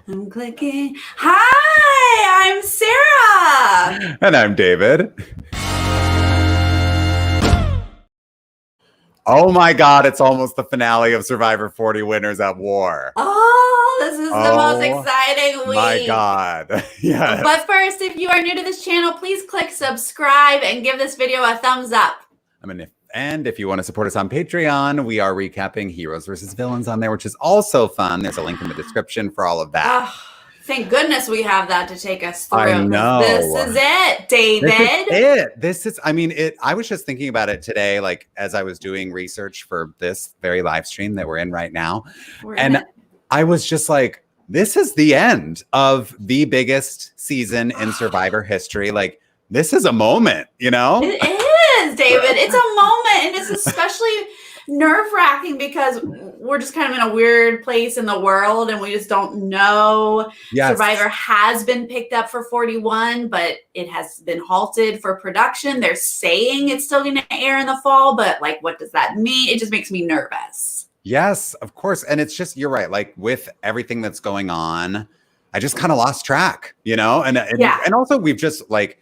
I'm clicking. Hi, I'm Sarah. And I'm David. Oh my God, it's almost the finale of Survivor 40 Winners at War. Oh, this is the most exciting week. My God. Yes. But first, if you are new to this channel, please click subscribe and give this video a thumbs up. And if you want to support us on Patreon, we are recapping Heroes versus Villains on there, which is also fun. There's a link in the description for all of that. Oh, thank goodness we have that to take us through. I know. This is it, David. This is it. I was just thinking about it today, like as I was doing research for this very live stream that we're in right now. I was just like, this is the end of the biggest season in Survivor history. Like, this is a moment, you know? It is, David. It's a moment, and it's especially nerve-wracking because we're just kind of in a weird place in the world, and we just don't know. Yes. Survivor has been picked up for 41, but it has been halted for production. They're saying it's still going to air in the fall, but like, what does that mean? It just makes me nervous. Yes, of course. And it's just, you're right. Like with everything that's going on, I just kind of lost track, you know? And also we've just like,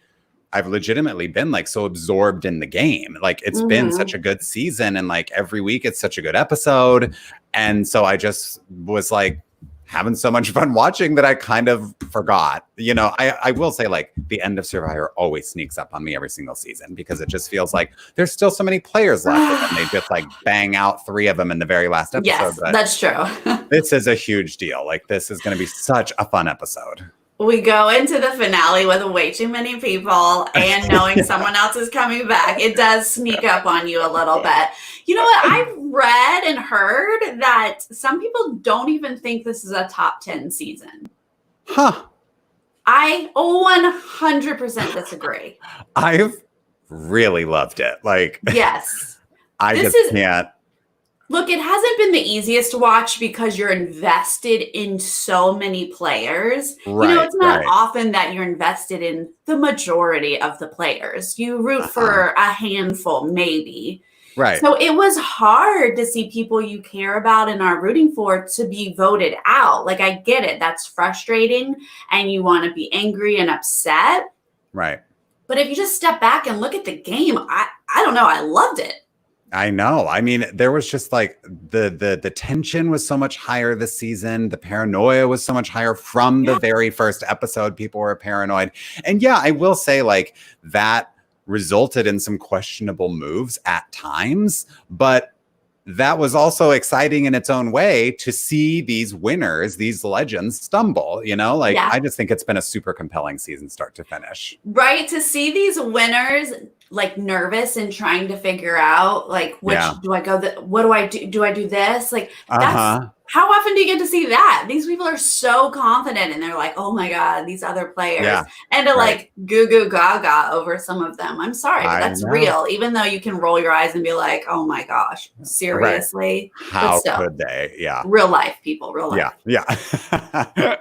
I've legitimately been like so absorbed in the game. Like it's been such a good season, and like every week it's such a good episode. And so I just was like having so much fun watching that I kind of forgot. You know, I will say like the end of Survivor always sneaks up on me every single season because it just feels like there's still so many players left and they just like bang out 3 of them in the very last episode. Yes, that's true. This is a huge deal. Like this is going to be such a fun episode. We go into the finale with way too many people and knowing someone else is coming back. It does sneak up on you a little bit. You know what? I've read and heard that some people don't even think this is a top 10 season. Huh. I 100% disagree. I've really loved it. Like, yes. I just can't. Look, it hasn't been the easiest to watch because you're invested in so many players. Right, you know, it's not often that you're invested in the majority of the players. You root for a handful, maybe. Right. So it was hard to see people you care about and are rooting for to be voted out. Like, I get it. That's frustrating and you want to be angry and upset. Right. But if you just step back and look at the game, I don't know. I loved it. I know. I mean, there was just like the tension was so much higher this season. The paranoia was so much higher from the very first episode. People were paranoid. And yeah, I will say like that resulted in some questionable moves at times, but that was also exciting in its own way to see these winners, these legends stumble, you know, like I just think it's been a super compelling season start to finish. Right. To see these winners like nervous and trying to figure out like, which do I go, what do I do? Do I do this? Like, that's, how often do you get to see that? These people are so confident and they're like, oh my God, these other players. And to like goo goo gaga over some of them. I'm sorry, but that's real. Even though you can roll your eyes and be like, oh my gosh, seriously. How could they? Yeah. Real life people, real life. Yeah.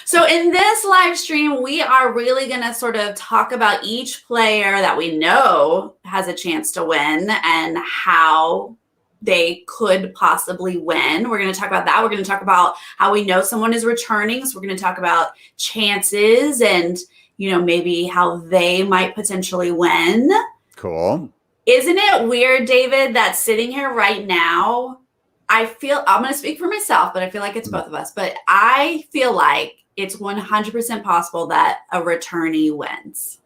So in this live stream, we are really going to sort of talk about each player that we know has a chance to win and how they could possibly win. We're going to talk about that. We're going to talk about how we know someone is returning. So we're going to talk about chances and, you know, maybe how they might potentially win. Cool. Isn't it weird, David, that sitting here right now, I'm going to speak for myself, but I feel like it's both of us, but I feel like it's 100% possible that a returnee wins.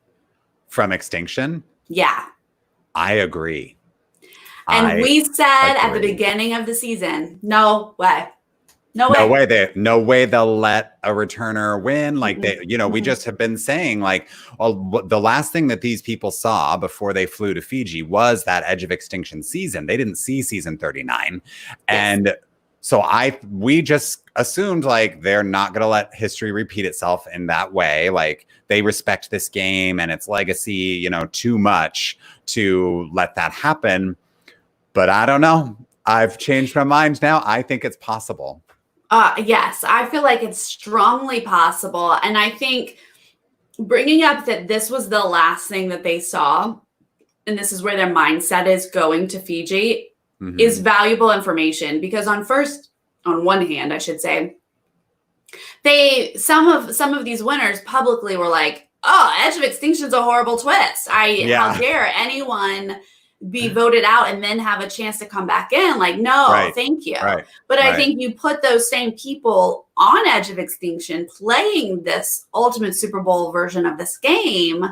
From Extinction? Yeah. I agree. And we said at the beginning of the season, no way. No way they'll let a returner win. Like they, you know, we just have been saying like, well, the last thing that these people saw before they flew to Fiji was that Edge of Extinction season. They didn't see season 39. And so we just assumed like they're not going to let history repeat itself in that way. Like they respect this game and its legacy, you know, too much to let that happen. But I don't know. I've changed my mind now. I think it's possible. Yes, I feel like it's strongly possible. And I think bringing up that this was the last thing that they saw, and this is where their mindset is going to Fiji, is valuable information. Because on one hand, I should say, some of these winners publicly were like, oh, Edge of Extinction is a horrible twist. How dare anyone be voted out and then have a chance to come back in? Like, no, thank you. But I think you put those same people on Edge of Extinction playing this ultimate Super Bowl version of this game,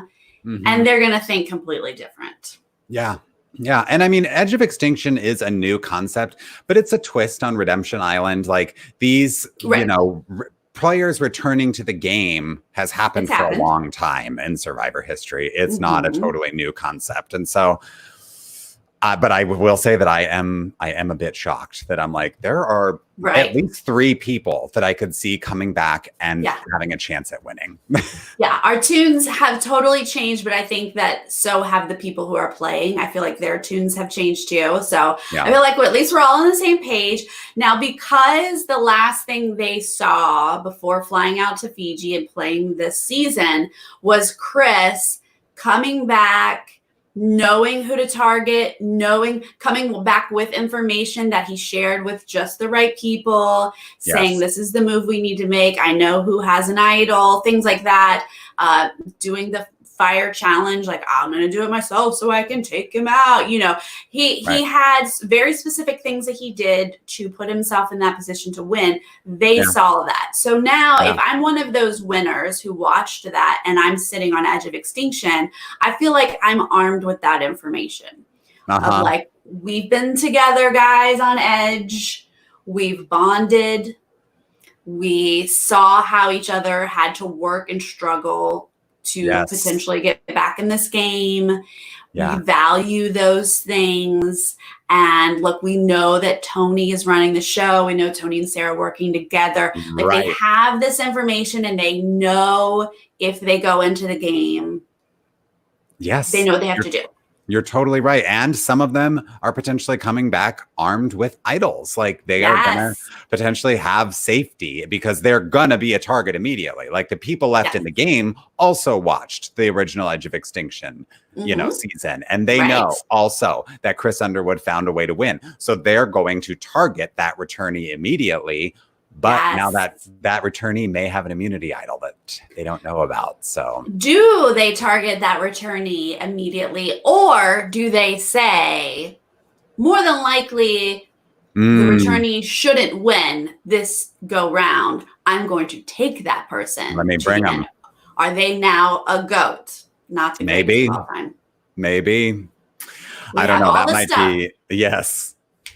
and they're going to think completely different. Yeah. Yeah. And I mean, Edge of Extinction is a new concept, but it's a twist on Redemption Island. Like these, players returning to the game has happened for a long time in Survivor history. It's not a totally new concept. And so, but I will say that I am a bit shocked that I'm like, there are at least 3 people that I could see coming back and having a chance at winning. Our tunes have totally changed, but I think that so have the people who are playing. I feel like their tunes have changed too. So I feel like at least we're all on the same page. Now, because the last thing they saw before flying out to Fiji and playing this season was Chris coming back, knowing who to target, coming back with information that he shared with just the right people, saying this is the move we need to make. I know who has an idol, things like that. Doing the fire challenge, like I'm going to do it myself so I can take him out. He had very specific things that he did to put himself in that position to win. They saw that. So now if I'm one of those winners who watched that and I'm sitting on Edge of Extinction, I feel like I'm armed with that information. Of like, we've been together, guys, on Edge. We've bonded. We saw how each other had to work and struggle to potentially get back in this game. We value those things. And look, we know that Tony is running the show. We know Tony and Sarah working together. Like they have this information and they know if they go into the game, they know what they have to do. You're totally right. And some of them are potentially coming back armed with idols. Like they are going to potentially have safety because they're going to be a target immediately. Like the people left in the game also watched the original Edge of Extinction, season. And they know also that Chris Underwood found a way to win. So they're going to target that returnee immediately. But now that returnee may have an immunity idol that they don't know about. So do they target that returnee immediately, or do they say more than likely the returnee shouldn't win this go round? I'm going to take that person. Let me bring them. Are they now a GOAT? Not the maybe. Maybe. I don't know. That might be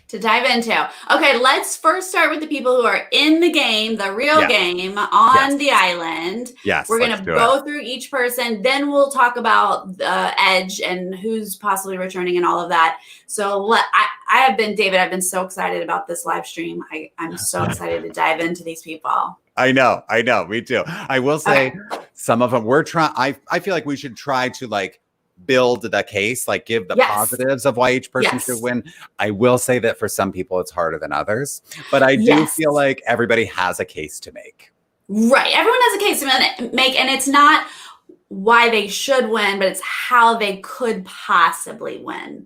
to dive into. Okay, let's first start with the people who are in the game, the real game on the island. Yes, we're going to go through each person. Then we'll talk about Edge and who's possibly returning and all of that. So I've been so excited about this live stream. I'm so excited to dive into these people. I know. Me too. I will say some of them we're trying. I feel like we should try to build the case, give the positives of why each person should win. I will say that for some people it's harder than others, but I do feel like everybody has a case to make. Right. Everyone has a case to make, and it's not why they should win, but it's how they could possibly win.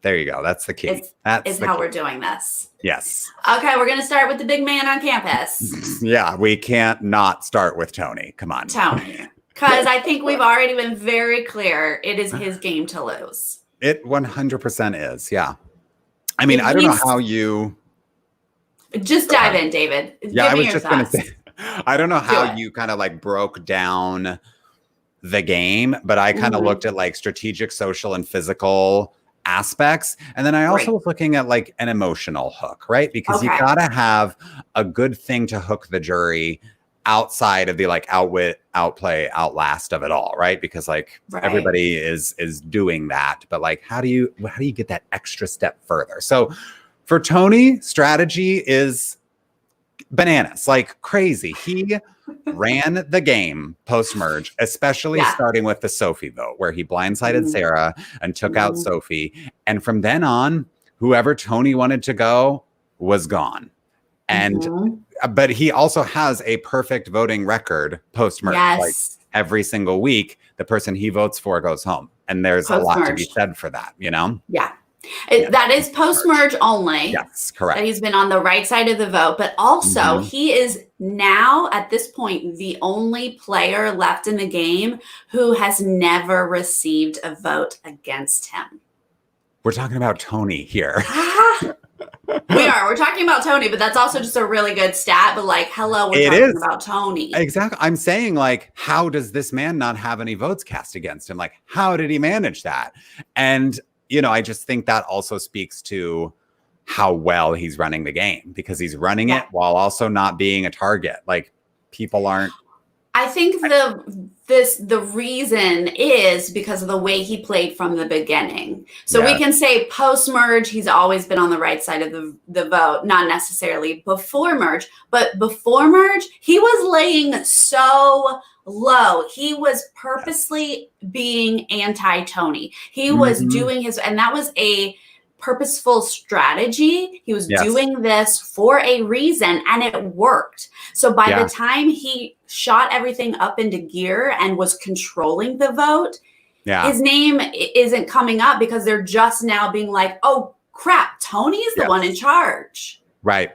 There you go. That's the key. That's how we're doing this. Yes. Okay, we're going to start with the big man on campus. We can't not start with Tony. Come on. Tony. Because I think we've already been very clear. It is his game to lose. It 100% is. Yeah. I mean, I don't know how you... Just dive in, David. I was just going to say, I don't know how you kind of broke down the game, but I kind of looked at strategic, social, and physical aspects. And then I also was looking at an emotional hook, right? Because you got to have a good thing to hook the jury outside of the outwit, outplay, outlast of it all, right? Because everybody is doing that, but how do you get that extra step further? So for Tony, strategy is bananas, crazy. He ran the game post-merge, especially starting with the Sophie vote, where he blindsided Sarah and took out Sophie. And from then on, whoever Tony wanted to go was gone. And but he also has a perfect voting record post-merge. Every single week, the person he votes for goes home. And there's a lot to be said for that, Yeah. That is post-merge only. Yes, correct. That he's been on the right side of the vote. But also, he is now at this point, the only player left in the game who has never received a vote against him. We're talking about Tony here. We're talking about Tony, but that's also just a really good stat. But like, hello, we're talking about Tony. Exactly. I'm saying, like, how does this man not have any votes cast against him? Like, how did he manage that? And, you know, I just think that also speaks to how well he's running the game, because he's running it while also not being a target. Like, people aren't. I think the reason is because of the way he played from the beginning. So we can say post-merge, he's always been on the right side of the vote, not necessarily before merge, but before merge, he was laying so low. He was purposely being anti-Tony. He was doing his, and that was a purposeful strategy. He was doing this for a reason, and it worked. So by the time he shot everything up into gear and was controlling the vote, his name isn't coming up because they're just now being like, oh crap, Tony's the one in charge. Right.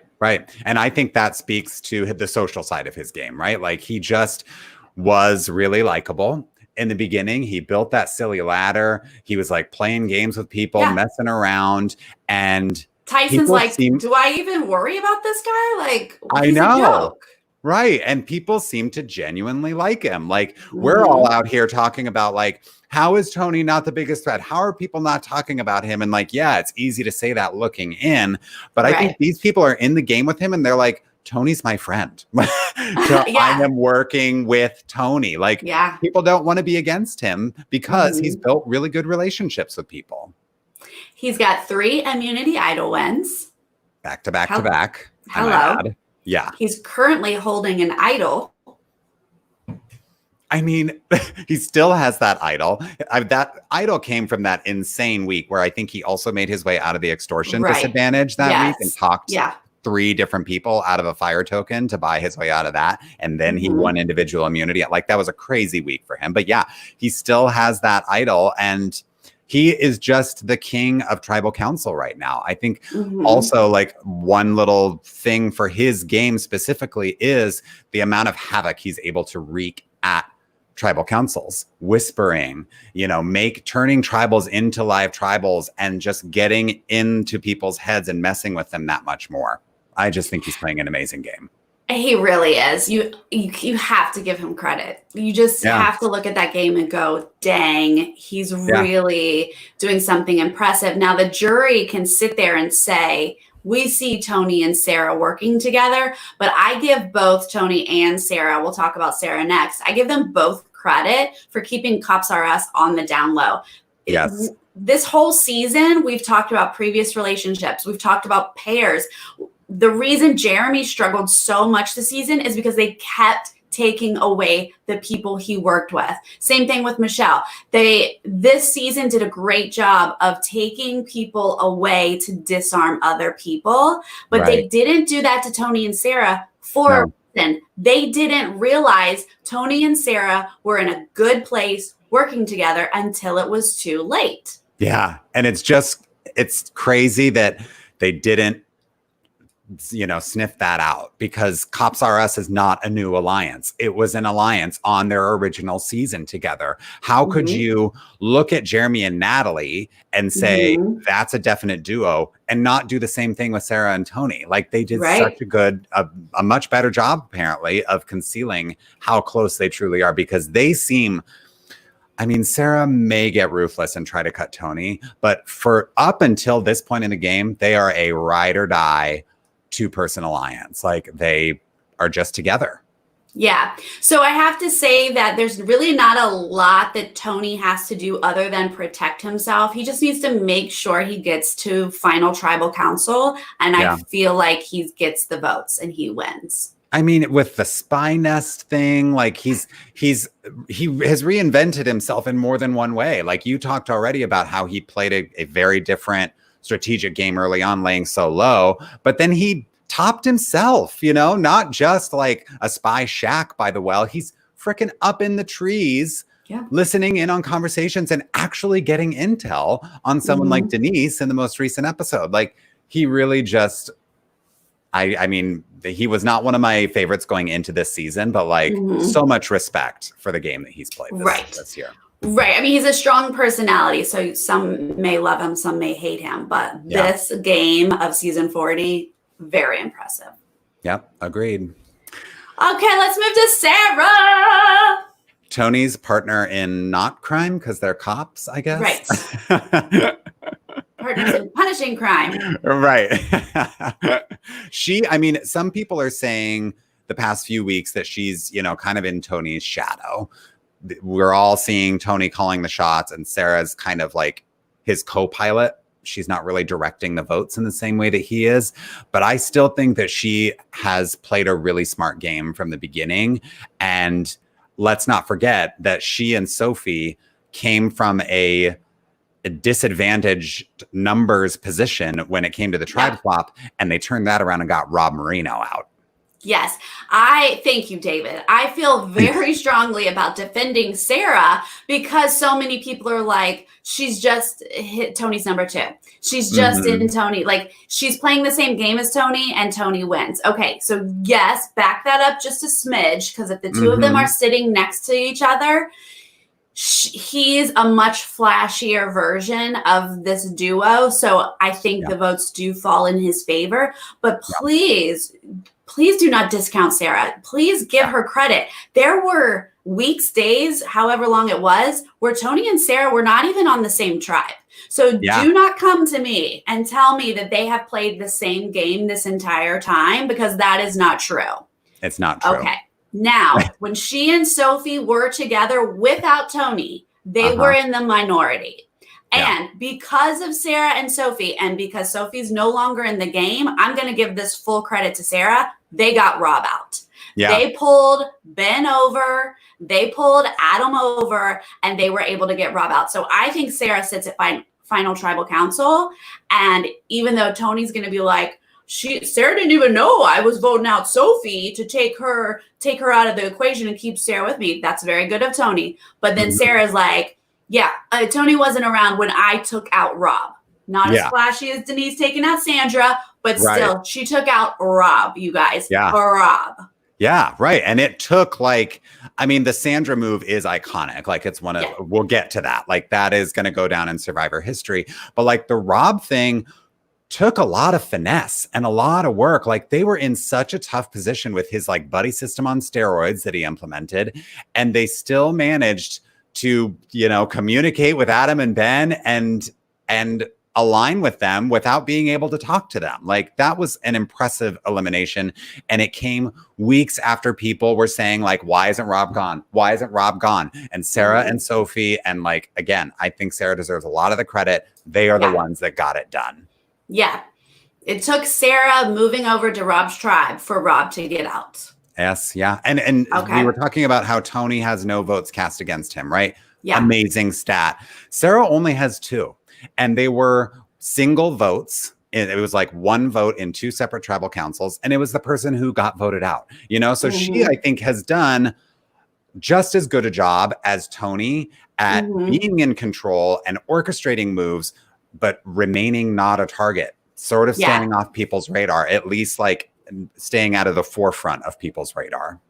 And I think that speaks to the social side of his game, right? Like, he just was really likable. In the beginning, he built that silly ladder. He was like playing games with people, messing around. And Tyson's like, do I even worry about this guy? Like, I know. Right. And people seem to genuinely like him. Like, we're all out here talking about, like, how is Tony not the biggest threat? How are people not talking about him? And like, yeah, it's easy to say that looking in. But I think these people are in the game with him and they're like, Tony's my friend. So I am working with Tony. Like, people don't want to be against him because he's built really good relationships with people. He's got 3 immunity idol wins. Back to back to back. Hello. Yeah. He's currently holding an idol. I mean, he still has that idol. That idol came from that insane week where I think he also made his way out of the extortion disadvantage that week and talked 3 different people out of a fire token to buy his way out of that. And then he won individual immunity. Like, that was a crazy week for him. But yeah, he still has that idol. And he is just the king of tribal council right now. I think also, like, one little thing for his game specifically is the amount of havoc he's able to wreak at tribal councils, whispering, you know, turning tribals into live tribals and just getting into people's heads and messing with them that much more. I just think he's playing an amazing game. He really is. You have to give him credit. You just have to look at that game and go, dang, he's really doing something impressive. Now the jury can sit there and say, we see Tony and Sarah working together, but I give both Tony and Sarah, we'll talk about Sarah next, I give them both credit for keeping Cops R Us on the down low. Yes. This whole season, we've talked about previous relationships. We've talked about pairs. The reason Jeremy struggled so much this season is because they kept taking away the people he worked with. Same thing with Michelle. This season did a great job of taking people away to disarm other people, but they didn't do that to Tony and Sarah for a reason. They didn't realize Tony and Sarah were in a good place working together until it was too late. Yeah. And it's crazy that they didn't, you know, sniff that out, because Cops R Us is not a new alliance. It was an alliance on their original season together. How could you look at Jeremy and Natalie and say that's a definite duo and not do the same thing with Sarah and Tony? Like, they did such a much better job, apparently, of concealing how close they truly are, because they seem, I mean, Sarah may get ruthless and try to cut Tony, but for up until this point in the game, they are a ride or die 2-person alliance. Like, they are just together. Yeah. So I have to say that there's really not a lot that Tony has to do other than protect himself. He just needs to make sure he gets to final tribal council. And I feel like he gets the votes and he wins. I mean, with the spy nest thing, like, he has reinvented himself in more than one way. Like, you talked already about how he played a very different strategic game early on, laying so low, but then he topped himself, you know, not just like a spy shack by the well. He's freaking up in the trees, listening in on conversations and actually getting intel on someone like Denise in the most recent episode. Like, he really just I mean, he was not one of my favorites going into this season, but like so much respect for the game that he's played this year. Right. I mean, he's a strong personality, so some may love him, some may hate him, but this game of season 40, very impressive. Yep, agreed. Okay, let's move to Sarah. Tony's partner in not crime because they're cops, I guess. Right. Partners in punishing crime. Right. I mean, some people are saying the past few weeks that she's, kind of in Tony's shadow. We're all seeing Tony calling the shots and Sarah's kind of like his co-pilot. She's not really directing the votes in the same way that he is. But I still think that she has played a really smart game from the beginning. And let's not forget that she and Sophie came from a disadvantaged numbers position when it came to the tribe swap, and they turned that around and got Rob Marino out. Yes. Thank you, David. I feel very strongly about defending Sarah because so many people are like, she's just hit Tony's number 2. She's just in Tony. Like, she's playing the same game as Tony and Tony wins. Okay. So yes, back that up just a smidge, because if the two of them are sitting next to each other, he's a much flashier version of this duo. So I think the votes do fall in his favor, but please do not discount Sarah. Please give her credit. There were weeks, days, however long it was, where Tony and Sarah were not even on the same tribe. So do not come to me and tell me that they have played the same game this entire time, because that is not true. It's not true. Okay. Now, when she and Sophie were together without Tony, they were in the minority. And because of Sarah and Sophie, and because Sophie's no longer in the game, I'm going to give this full credit to Sarah. They got Rob out. Yeah. They pulled Ben over. They pulled Adam over, and they were able to get Rob out. So I think Sarah sits at final tribal council. And even though Tony's going to be like, Sarah didn't even know I was voting out Sophie to take her out of the equation and keep Sarah with me. That's very good of Tony. But then Sarah's like, Tony wasn't around when I took out Rob. Not as flashy as Denise taking out Sandra, but still, she took out Rob, you guys. Yeah. Rob. Yeah, right. And it took the Sandra move is iconic. Like, it's one of, we'll get to that. Like, that is going to go down in Survivor history. But like the Rob thing took a lot of finesse and a lot of work. Like, they were in such a tough position with his like buddy system on steroids that he implemented. And they still managed to, communicate with Adam and Ben and align with them without being able to talk to them. Like, that was an impressive elimination. And it came weeks after people were saying like, why isn't Rob gone? Why isn't Rob gone? And Sarah and Sophie, and like, again, I think Sarah deserves a lot of the credit. They are the ones that got it done. Yeah. It took Sarah moving over to Rob's tribe for Rob to get out. Yes. Yeah. And we were talking about how Tony has no votes cast against him, right? Yeah. Amazing stat. Sarah only has 2, and they were single votes. It was like 1 vote in 2 separate tribal councils, and it was the person who got voted out, so she, I think, has done just as good a job as Tony at being in control and orchestrating moves, but remaining not a target, sort of staying off people's radar, at least like staying out of the forefront of people's radar.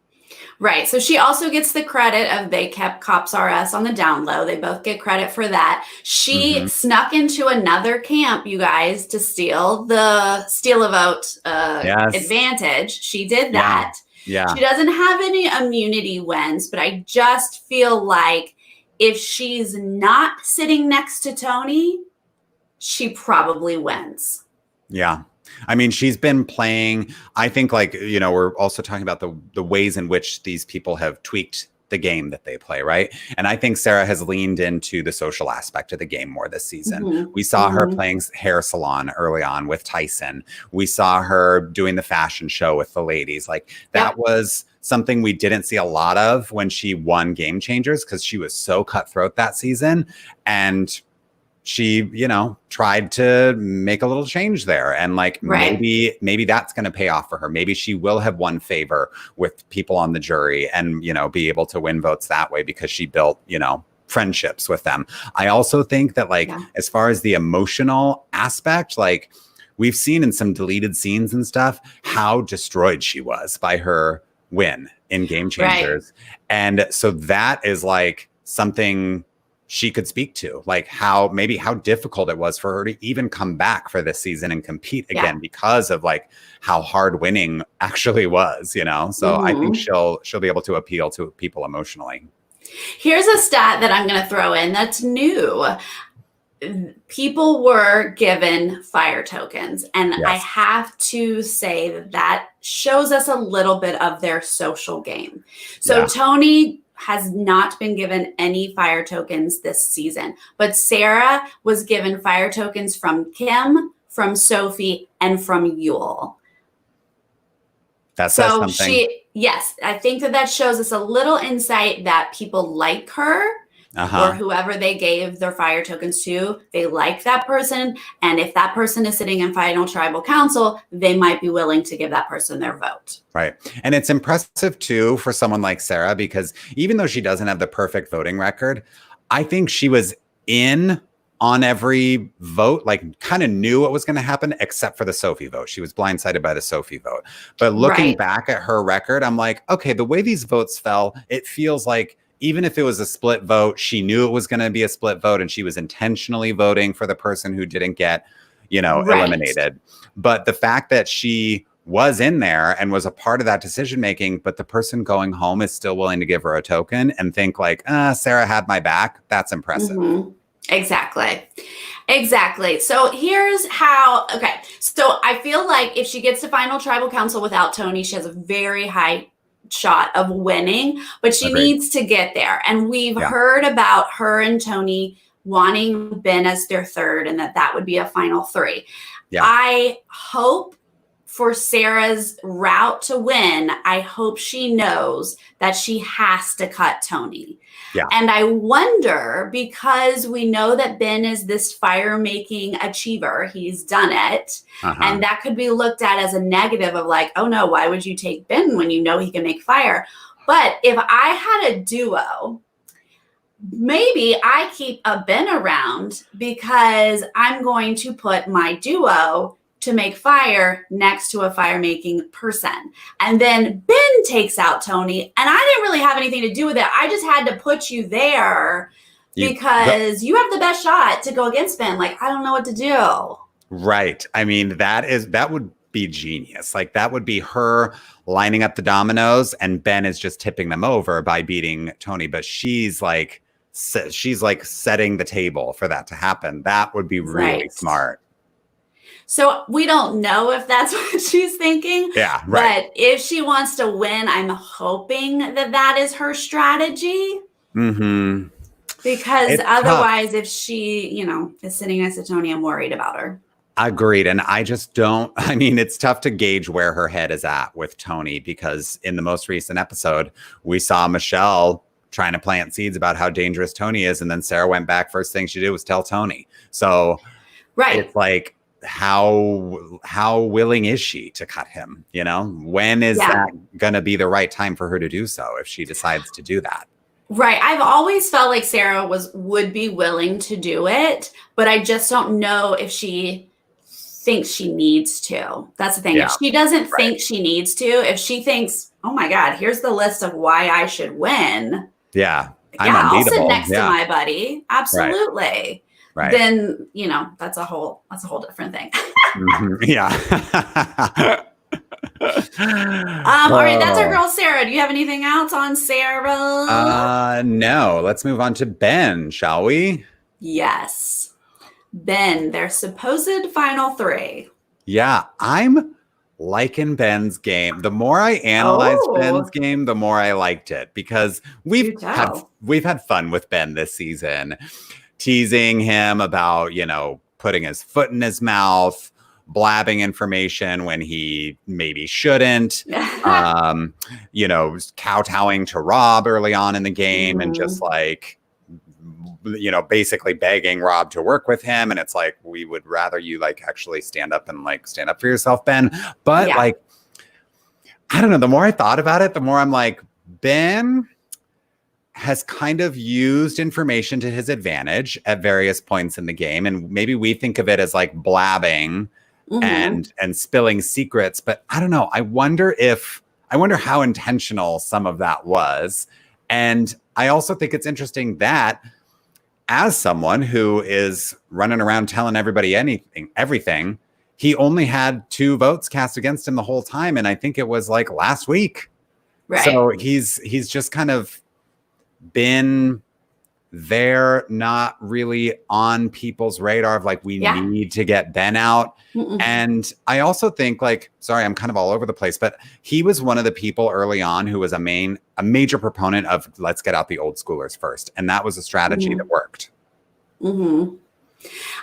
Right. So she also gets the credit of they kept Cops R Us on the down low. They both get credit for that. She snuck into another camp, you guys, to steal a vote advantage. She did that. Yeah. She doesn't have any immunity wins, but I just feel like if she's not sitting next to Tony, she probably wins. Yeah. I mean, she's been playing, I think, like, we're also talking about the ways in which these people have tweaked the game that they play, right? And I think Sarah has leaned into the social aspect of the game more this season. We saw her playing hair salon early on with Tyson. We saw her doing the fashion show with the ladies. Like, that was something we didn't see a lot of when she won Game Changers, because she was so cutthroat that season. And she, tried to make a little change there. And like, maybe that's going to pay off for her. Maybe she will have won favor with people on the jury and, be able to win votes that way because she built, friendships with them. I also think that as far as the emotional aspect, like we've seen in some deleted scenes and stuff how destroyed she was by her win in Game Changers. Right. And so that is like something she could speak to, like how difficult it was for her to even come back for this season and compete again because of like how hard winning actually was, you know? So I think she'll be able to appeal to people emotionally. Here's a stat that I'm going to throw in that's new. People were given fire tokens, and I have to say that shows us a little bit of their social game. So Tony has not been given any fire tokens this season, but Sarah was given fire tokens from Kim, from Sophie, and from Yul. That says something. I think that shows us a little insight that people like her. Or whoever they gave their fire tokens to, they like that person. And if that person is sitting in final tribal council, they might be willing to give that person their vote. Right. And it's impressive, too, for someone like Sarah, because even though she doesn't have the perfect voting record, I think she was in on every vote, like kind of knew what was going to happen, except for the Sophie vote. She was blindsided by the Sophie vote. But looking back at her record, I'm like, okay, the way these votes fell, it feels like even if it was a split vote, she knew it was going to be a split vote, and she was intentionally voting for the person who didn't get, eliminated. But the fact that she was in there and was a part of that decision making, but the person going home is still willing to give her a token and think like, Sarah had my back. That's impressive. Exactly. So here's how. Okay. So I feel like if she gets to final tribal council without Tony, she has a very high shot of winning, but she needs to get there. And we've heard about her and Tony wanting Ben as their third, and that would be a final three. I hope for Sarah's route to win, I hope she knows that she has to cut Tony. And I wonder, because we know that Ben is this fire-making achiever, he's done it, and that could be looked at as a negative of like, oh no, why would you take Ben when you know he can make fire? But if I had a duo, maybe I keep a Ben around because I'm going to put my duo to make fire next to a fire making person. And then Ben takes out Tony, and I didn't really have anything to do with it. I just had to put you there because you have the best shot to go against Ben. Like, I don't know what to do. Right. I mean, that would be genius. Like, that would be her lining up the dominoes, and Ben is just tipping them over by beating Tony. But she's like setting the table for that to happen. That would be really smart. So we don't know if that's what she's thinking. Yeah, right. But if she wants to win, I'm hoping that is her strategy. Because otherwise, if she, is sitting next to Tony, I'm worried about her. Agreed. And I just don't, it's tough to gauge where her head is at with Tony, because in the most recent episode, we saw Michelle trying to plant seeds about how dangerous Tony is. And then Sarah went back. First thing she did was tell Tony. So it's like, how willing is she to cut him? When is that going to be the right time for her to do so if she decides to do that? Right. I've always felt like Sarah would be willing to do it, but I just don't know if she thinks she needs to. That's the thing. If she doesn't think she needs to, if she thinks, oh my God, here's the list of why I should win. I'll sit next to my buddy. Absolutely. Right. Then, that's a whole different thing. All right, that's our girl Sarah. Do you have anything else on Sarah? No. Let's move on to Ben, shall we? Yes. Ben, their supposed final three. Yeah, I'm liking Ben's game. The more I analyzed Ben's game, the more I liked it, because we've had fun with Ben this season. Teasing him about, putting his foot in his mouth, blabbing information when he maybe shouldn't, kowtowing to Rob early on in the game and just like, basically begging Rob to work with him. And it's like, we would rather you like actually stand up for yourself, Ben. But like, I don't know, the more I thought about it, the more I'm like, Ben has kind of used information to his advantage at various points in the game. And maybe we think of it as like blabbing and spilling secrets. But I don't know. I wonder how intentional some of that was. And I also think it's interesting that as someone who is running around telling everybody everything, he only had 2 votes cast against him the whole time. And I think it was like last week. Right. So he's just kind of been there, not really on people's radar of like, we need to get Ben out. And I also think like, sorry, I'm kind of all over the place, but he was one of the people early on who was a major proponent of let's get out the old schoolers first. And that was a strategy that worked.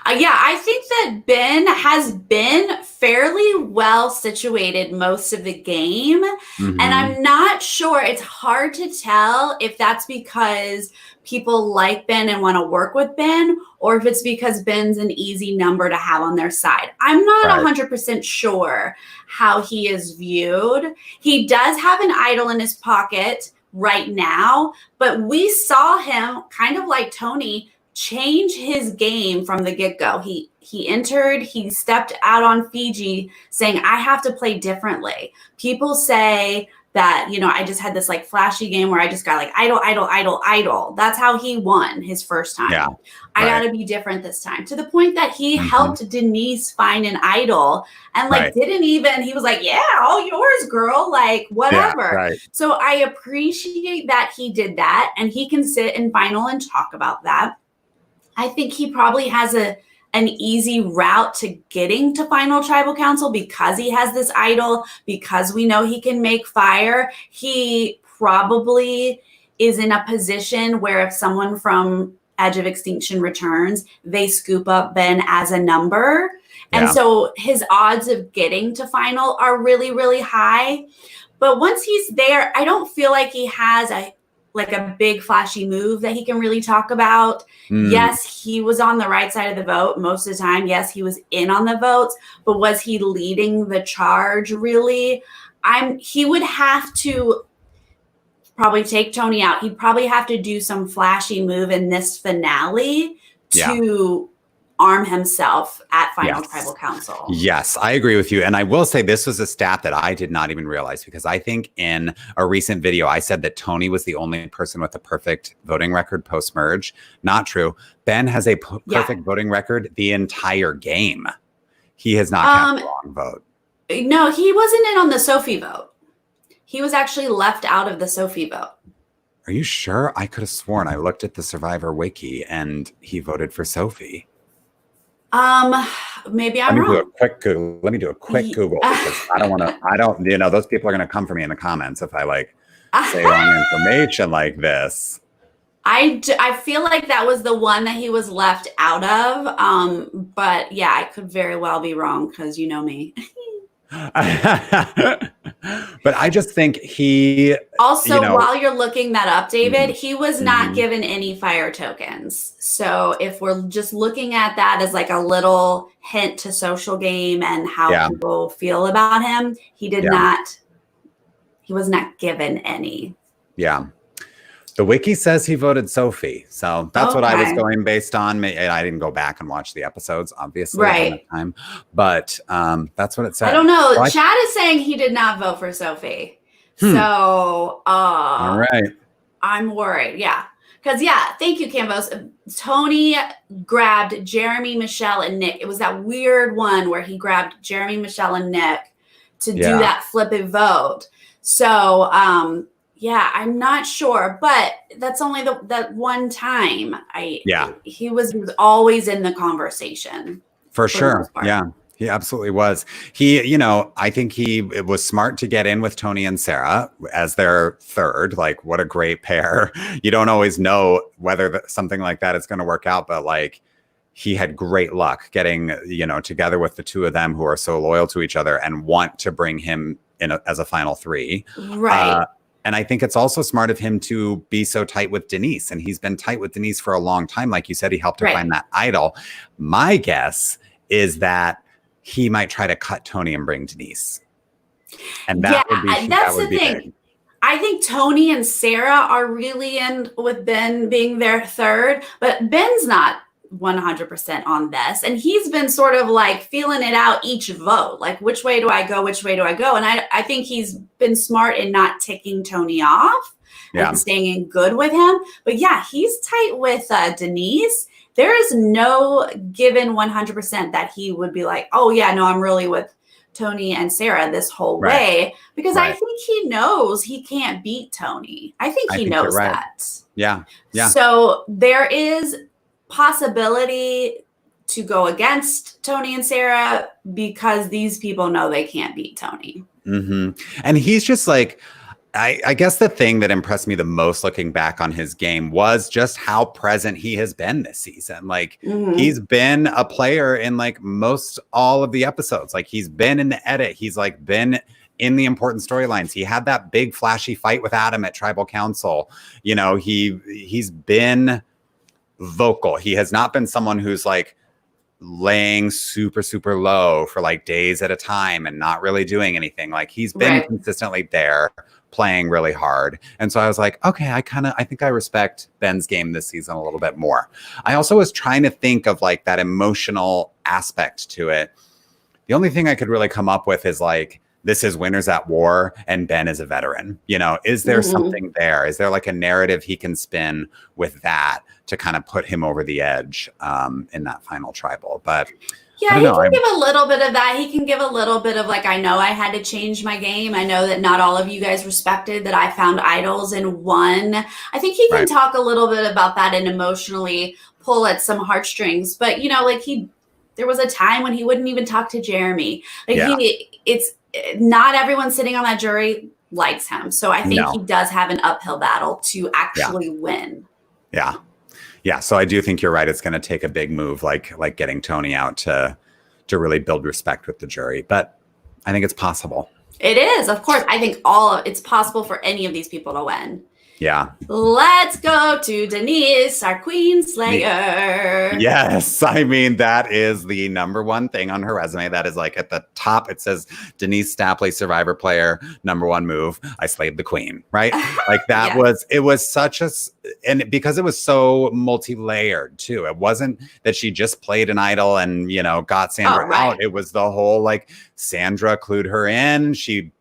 I think that Ben has been fairly well situated most of the game. And I'm not sure, it's hard to tell if that's because people like Ben and want to work with Ben, or if it's because Ben's an easy number to have on their side. I'm not 100% sure how he is viewed. He does have an idol in his pocket right now, but we saw him kind of like Tony change his game from the get-go. He stepped out on Fiji saying, I have to play differently. People say that, I just had this like flashy game where I just got like idol. That's how he won his first time. Yeah, I gotta be different this time, to the point that he helped Denise find an idol and like he was like, yeah, all yours, girl, like whatever. So I appreciate that he did that, and he can sit in final and talk about that. I think he probably has an easy route to getting to final tribal council because he has this idol, because we know he can make fire. He probably is in a position where if someone from Edge of Extinction returns, they scoop up Ben as a number. And so his odds of getting to final are really, really high. But once he's there, I don't feel like he has a big flashy move that he can really talk about. Yes, he was on the right side of the vote most of the time. Yes, he was in on the votes, but was he leading the charge really? He would have to probably take Tony out. He'd probably have to do some flashy move in this finale to arm himself at final tribal council. Yes, I agree with you. And I will say this was a stat that I did not even realize, because I think in a recent video, I said that Tony was the only person with a perfect voting record post-merge. Not true. Ben has a perfect voting record the entire game. He has not cast the wrong vote. No, he wasn't in on the Sophie vote. He was actually left out of the Sophie vote. Are you sure? I could have sworn I looked at the Survivor wiki and he voted for Sophie. Maybe I'm wrong. Let me do a quick Google, because those people are going to come for me in the comments if I say wrong information like this. I feel like that was the one that he was left out of. But yeah, I could very well be wrong, because you know me. But I just think he also, while you're looking that up, David, he was not given any fire tokens. So if we're just looking at that as like a little hint to social game and how people feel about him, he was not given any. Yeah. The wiki says he voted Sophie. So that's what I was going based on. I didn't go back and watch the episodes, obviously. Right. Time. But that's what it said. I don't know. Well, Chad is saying he did not vote for Sophie. So all right. I'm worried. Yeah. Because, thank you, Canvos. Tony grabbed Jeremy, Michelle, and Nick. It was that weird one where he grabbed Jeremy, Michelle, and Nick to do that flippant vote. So, I'm not sure, but that's only that one time. He was always in the conversation. For sure. Yeah, he absolutely was. I think it was smart to get in with Tony and Sarah as their third. Like, what a great pair. You don't always know whether something like that is going to work out, but he had great luck getting, together with the two of them who are so loyal to each other and want to bring him in as a final three. Right. And I think it's also smart of him to be so tight with Denise. And he's been tight with Denise for a long time. Like you said, he helped her find that idol. My guess is that he might try to cut Tony and bring Denise. And that would be big. I think Tony and Sarah are really in with Ben being their third, but Ben's not 100% on this. And he's been sort of like feeling it out each vote. Like, which way do I go? Which way do I go? And I think he's been smart in not ticking Tony off and staying in good with him. But yeah, he's tight with Denise. There is no given 100% that he would be like, oh yeah, no, I'm really with Tony and Sarah this whole way, because I think he knows he can't beat Tony. I think he knows that. Yeah. Yeah. So there is possibility to go against Tony and Sarah because these people know they can't beat Tony. Mm-hmm. And he's just like, I guess the thing that impressed me the most looking back on his game was just how present he has been this season. Like he's been a player in like most all of the episodes. Like he's been in the edit. He's like been in the important storylines. He had that big flashy fight with Adam at Tribal Council. You know, he's been vocal. He has not been someone who's like laying super, super low for like days at a time and not really doing anything. Like he's been consistently there, playing really hard. And so I was like, okay, I think I respect Ben's game this season a little bit more. I also was trying to think of like that emotional aspect to it. The only thing I could really come up with is like, this is Winners at War and Ben is a veteran. You know, is there something there? Is there like a narrative he can spin with that to kind of put him over the edge in that final tribal? But yeah, he can give a little bit of that. He can give a little bit of like, I know I had to change my game. I know that not all of you guys respected that I found idols and won. I think he can talk a little bit about that and emotionally pull at some heartstrings. But, you know, like there was a time when he wouldn't even talk to Jeremy. Like it's not everyone sitting on that jury likes him. So I think he does have an uphill battle to actually win. Yeah. Yeah, so I do think you're right. It's going to take a big move, like getting Tony out to really build respect with the jury. But I think it's possible. It is, of course. I think it's possible for any of these people to win. Yeah. Let's go to Denise, our Queen Slayer. Yes. I mean, that is the number one thing on her resume. That is like at the top, it says Denise Stapley, Survivor player, number one move. I slayed the Queen, right? Like that it was such and because it was so multi-layered too. It wasn't that she just played an idol and, you know, got Sandra out. It was the whole like Sandra clued her in. She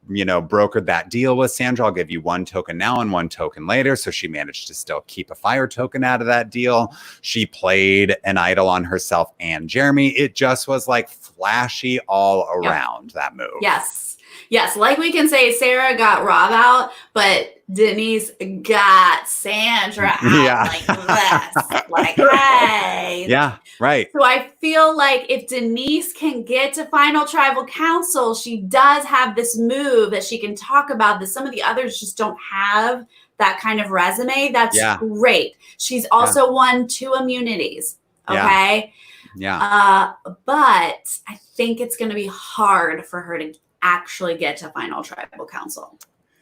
brokered that deal with Sandra. I'll give you one token now and one token later. So she managed to still keep a fire token out of that deal. She played an idol on herself and Jeremy. It just was like flashy all around that move. Yes. Yes. Like we can say Sarah got Rob out, but Denise got Sandra out like this. Like, hey. Yeah, right. So I feel like if Denise can get to Final Tribal Council, she does have this move that she can talk about that some of the others just don't have that kind of resume. That's great. She's also won 2 immunities. Okay. Yeah. But I think it's going to be hard for her to actually get to Final Tribal Council.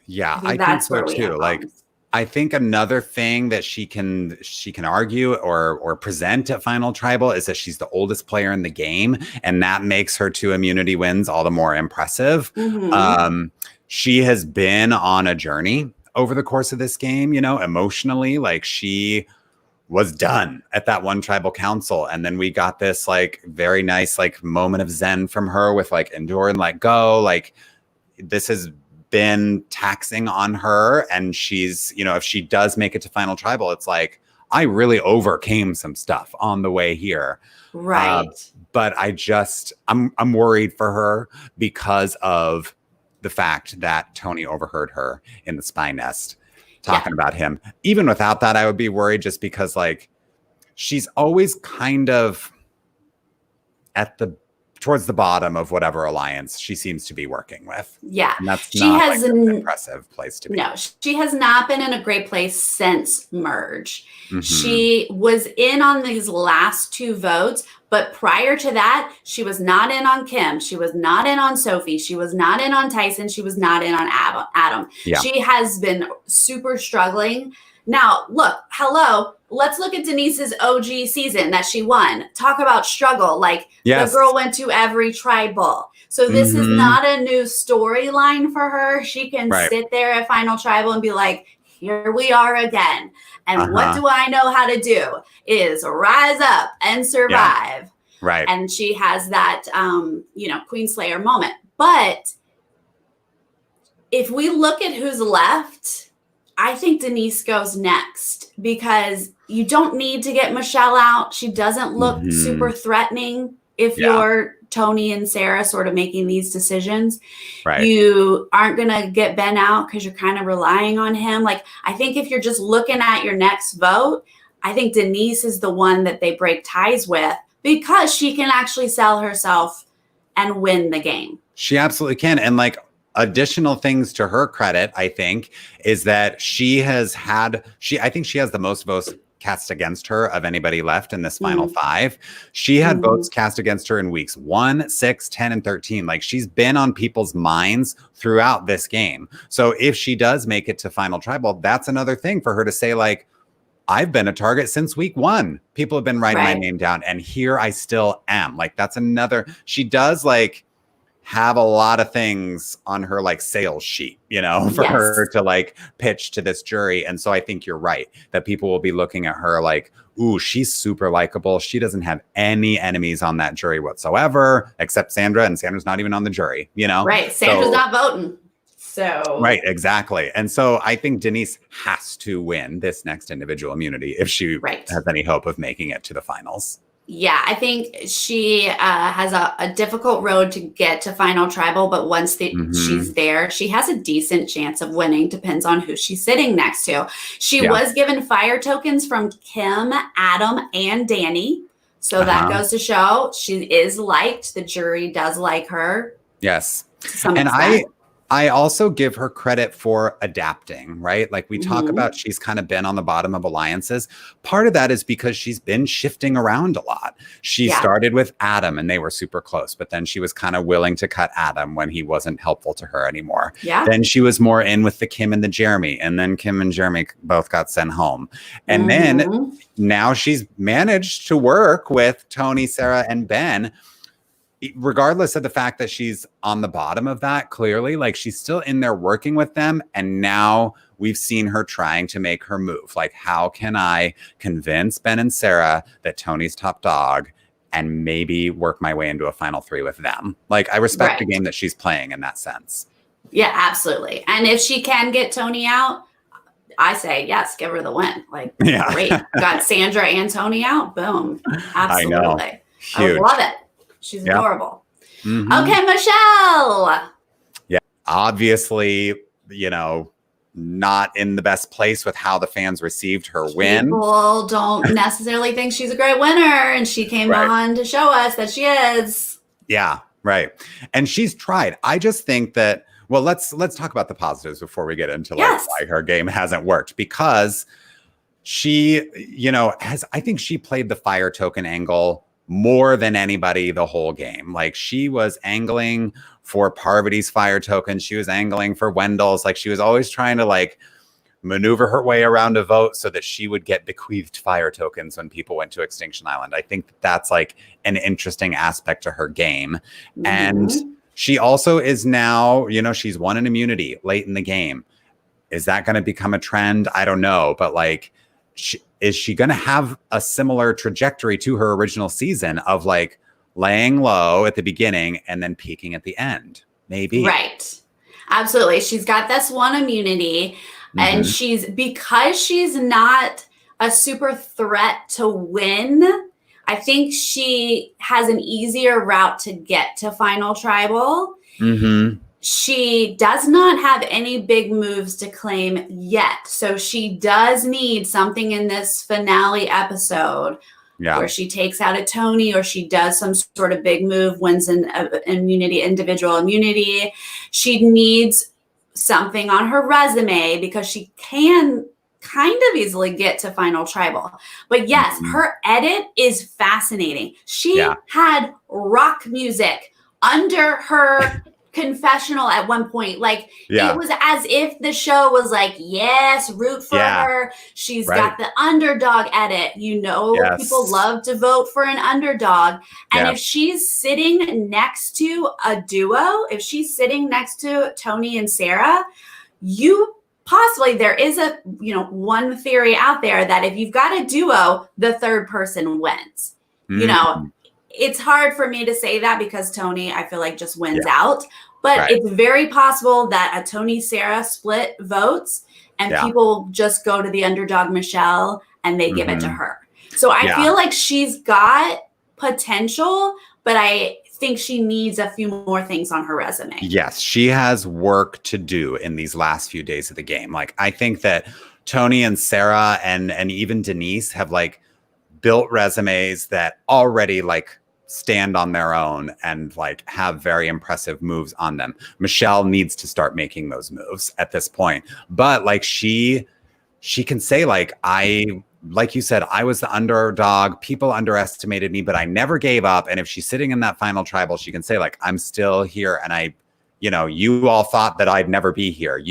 Yeah, I think so too. Like, I think another thing that she can argue or present at Final Tribal is that she's the oldest player in the game, and that makes her 2 immunity wins all the more impressive. She has been on a journey over the course of this game, emotionally. Like she was done at that one tribal council, and then we got this like very nice like moment of zen from her with like endure and let go. Like this has been taxing on her, and she's, if she does make it to Final Tribal, it's like I really overcame some stuff on the way here, right? But I'm worried for her because of the fact that Tony overheard her in the spy nest talking about him. Even without that, I would be worried, just because like she's always kind of towards the bottom of whatever alliance she seems to be working with. Yeah. And that's not like an impressive place to be. No, she has not been in a great place since Merge. She was in on these last 2 votes, but prior to that, she was not in on Kim. She was not in on Sophie. She was not in on Tyson. She was not in on Adam. Yeah. She has been super struggling. Now, let's look at Denise's OG season that she won. Talk about struggle. Like the girl went to every tribal. So this is not a new storyline for her. She can sit there at Final Tribal and be like, here we are again. And what do I know how to do is rise up and survive. Yeah. Right. And she has that, Queen Slayer moment. But if we look at who's left, I think Denise goes next because you don't need to get Michelle out. She doesn't look super threatening if you're Tony and Sarah sort of making these decisions. Right. You aren't going to get Ben out because you're kind of relying on him. Like, I think if you're just looking at your next vote, I think Denise is the one that they break ties with because she can actually sell herself and win the game. She absolutely can. And like, additional things to her credit, I think, is that I think she has the most votes cast against her of anybody left in this final 5. She had votes cast against her in weeks 1, 6, 10, and 13. Like, she's been on people's minds throughout this game. So if she does make it to Final Tribal, that's another thing for her to say, like, I've been a target since week 1. People have been writing my name down, and here I still am. Like, that's another, she does like have a lot of things on her like sales sheet, for her to like pitch to this jury. And so I think you're right that people will be looking at her like, ooh, she's super likable. She doesn't have any enemies on that jury whatsoever, except Sandra, and Sandra's not even on the jury, Right. Sandra's not voting. So right, exactly. And so I think Denise has to win this next individual immunity if she has any hope of making it to the finals. Yeah, I think she has a difficult road to get to Final Tribal, but once she's there, she has a decent chance of winning. Depends on who she's sitting next to. She was given fire tokens from Kim, Adam, and Danny. So that goes to show she is liked. The jury does like her. Yes. And I also give her credit for adapting, right? Like we talk about, she's kind of been on the bottom of alliances. Part of that is because she's been shifting around a lot. She started with Adam and they were super close, but then she was kind of willing to cut Adam when he wasn't helpful to her anymore. Yeah. Then she was more in with the Kim and the Jeremy, and then Kim and Jeremy both got sent home. And then now she's managed to work with Tony, Sarah, and Ben, regardless of the fact that she's on the bottom of that, clearly, like she's still in there working with them. And now we've seen her trying to make her move. Like, how can I convince Ben and Sarah that Tony's top dog and maybe work my way into a final 3 with them? Like, I respect the game that she's playing in that sense. Yeah, absolutely. And if she can get Tony out, I say, yes, give her the win. Like, great. Got Sandra and Tony out. Boom. Absolutely. I know. I would love it. She's adorable. Okay, Michelle. Yeah, obviously, not in the best place with how the fans received her win. People don't necessarily think she's a great winner, and she came on to show us that she is. Yeah, right. And she's tried. I just think that, well, let's talk about the positives before we get into why her game hasn't worked, because she, I think she played the fire token angle more than anybody the whole game. Like, she was angling for Parvati's fire token. She was angling for Wendell's. Like, she was always trying to like maneuver her way around a vote so that she would get bequeathed fire tokens when people went to Extinction Island. I think that's like an interesting aspect to her game. And she also is now, she's won an immunity late in the game. Is that going to become a trend? I don't know. But like, is she going to have a similar trajectory to her original season of like laying low at the beginning and then peaking at the end? Maybe. Right. Absolutely. She's got this one immunity, and because she's not a super threat to win, I think she has an easier route to get to Final Tribal. She does not have any big moves to claim yet. So she does need something in this finale episode where she takes out a Tony, or she does some sort of big move, wins an immunity, individual immunity. She needs something on her resume because she can kind of easily get to Final Tribal. But yes, her edit is fascinating. She had rock music under her confessional at one point. Like, it was as if the show was like, yes, root for her. She's got the underdog edit. People love to vote for an underdog. And if she's sitting next to a duo, if she's sitting next to Tony and Sarah, you possibly there is one theory out there that if you've got a duo, the third person wins. It's hard for me to say that because Tony, I feel like, just wins out. But it's very possible that a Tony-Sarah split votes and people just go to the underdog Michelle and they give it to her. So I feel like she's got potential, but I think she needs a few more things on her resume. Yes, she has work to do in these last few days of the game. Like, I think that Tony and Sarah and even Denise have like built resumes that already like stand on their own and like have very impressive moves on them. Michelle needs to start making those moves at this point. But like she can say like like you said, I was the underdog. People underestimated me, but I never gave up. And if she's sitting in that final tribal, she can say like, I'm still here. And you all thought that I'd never be here.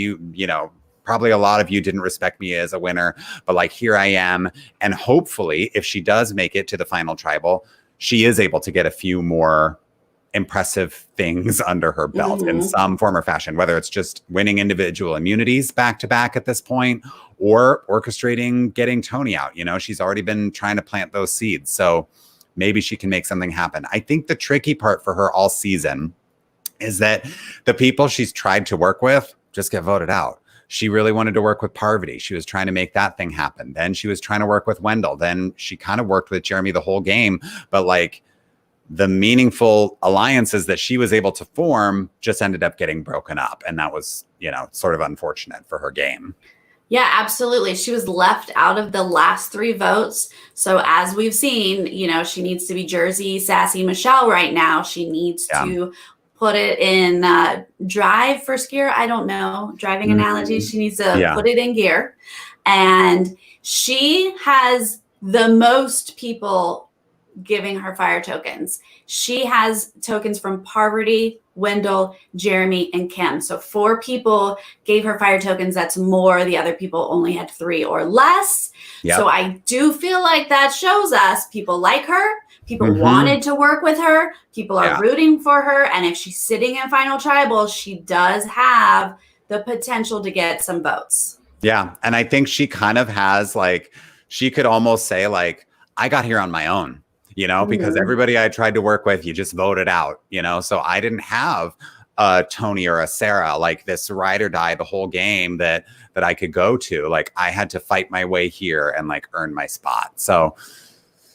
Probably a lot of you didn't respect me as a winner, but like, here I am. And hopefully if she does make it to the final tribal, she is able to get a few more impressive things under her belt in some form or fashion, whether it's just winning individual immunities back to back at this point or orchestrating getting Tony out. She's already been trying to plant those seeds. So maybe she can make something happen. I think the tricky part for her all season is that the people she's tried to work with just get voted out. She really wanted to work with Parvati. She was trying to make that thing happen. Then she was trying to work with Wendell. Then she kind of worked with Jeremy the whole game. But like the meaningful alliances that she was able to form just ended up getting broken up. And that was, sort of unfortunate for her game. Yeah, absolutely. She was left out of the last 3 votes. So as we've seen, she needs to be Jersey Sassy Michelle right now. She needs to put it in drive first gear. I don't know. Driving analogy. She needs to put it in gear. And she has the most people giving her fire tokens. She has tokens from Parvati, Wendell, Jeremy, and Kim. So 4 people gave her fire tokens. That's more. The other people only had 3 or less. Yep. So I do feel like that shows us people like her. People wanted to work with her. People are rooting for her. And if she's sitting in final tribal, she does have the potential to get some votes. Yeah. And I think she kind of has like, she could almost say like, I got here on my own, because everybody I tried to work with, you just voted out, so I didn't have a Tony or a Sarah, like this ride or die the whole game that I could go to. Like I had to fight my way here and like earn my spot. So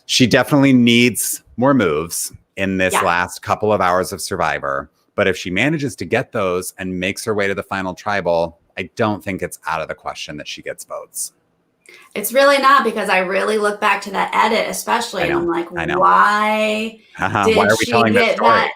she definitely needs more moves in this last couple of hours of Survivor. But if she manages to get those and makes her way to the final tribal, I don't think it's out of the question that she gets votes. It's really not, because I really look back to that edit, especially, and I'm like, why did she get that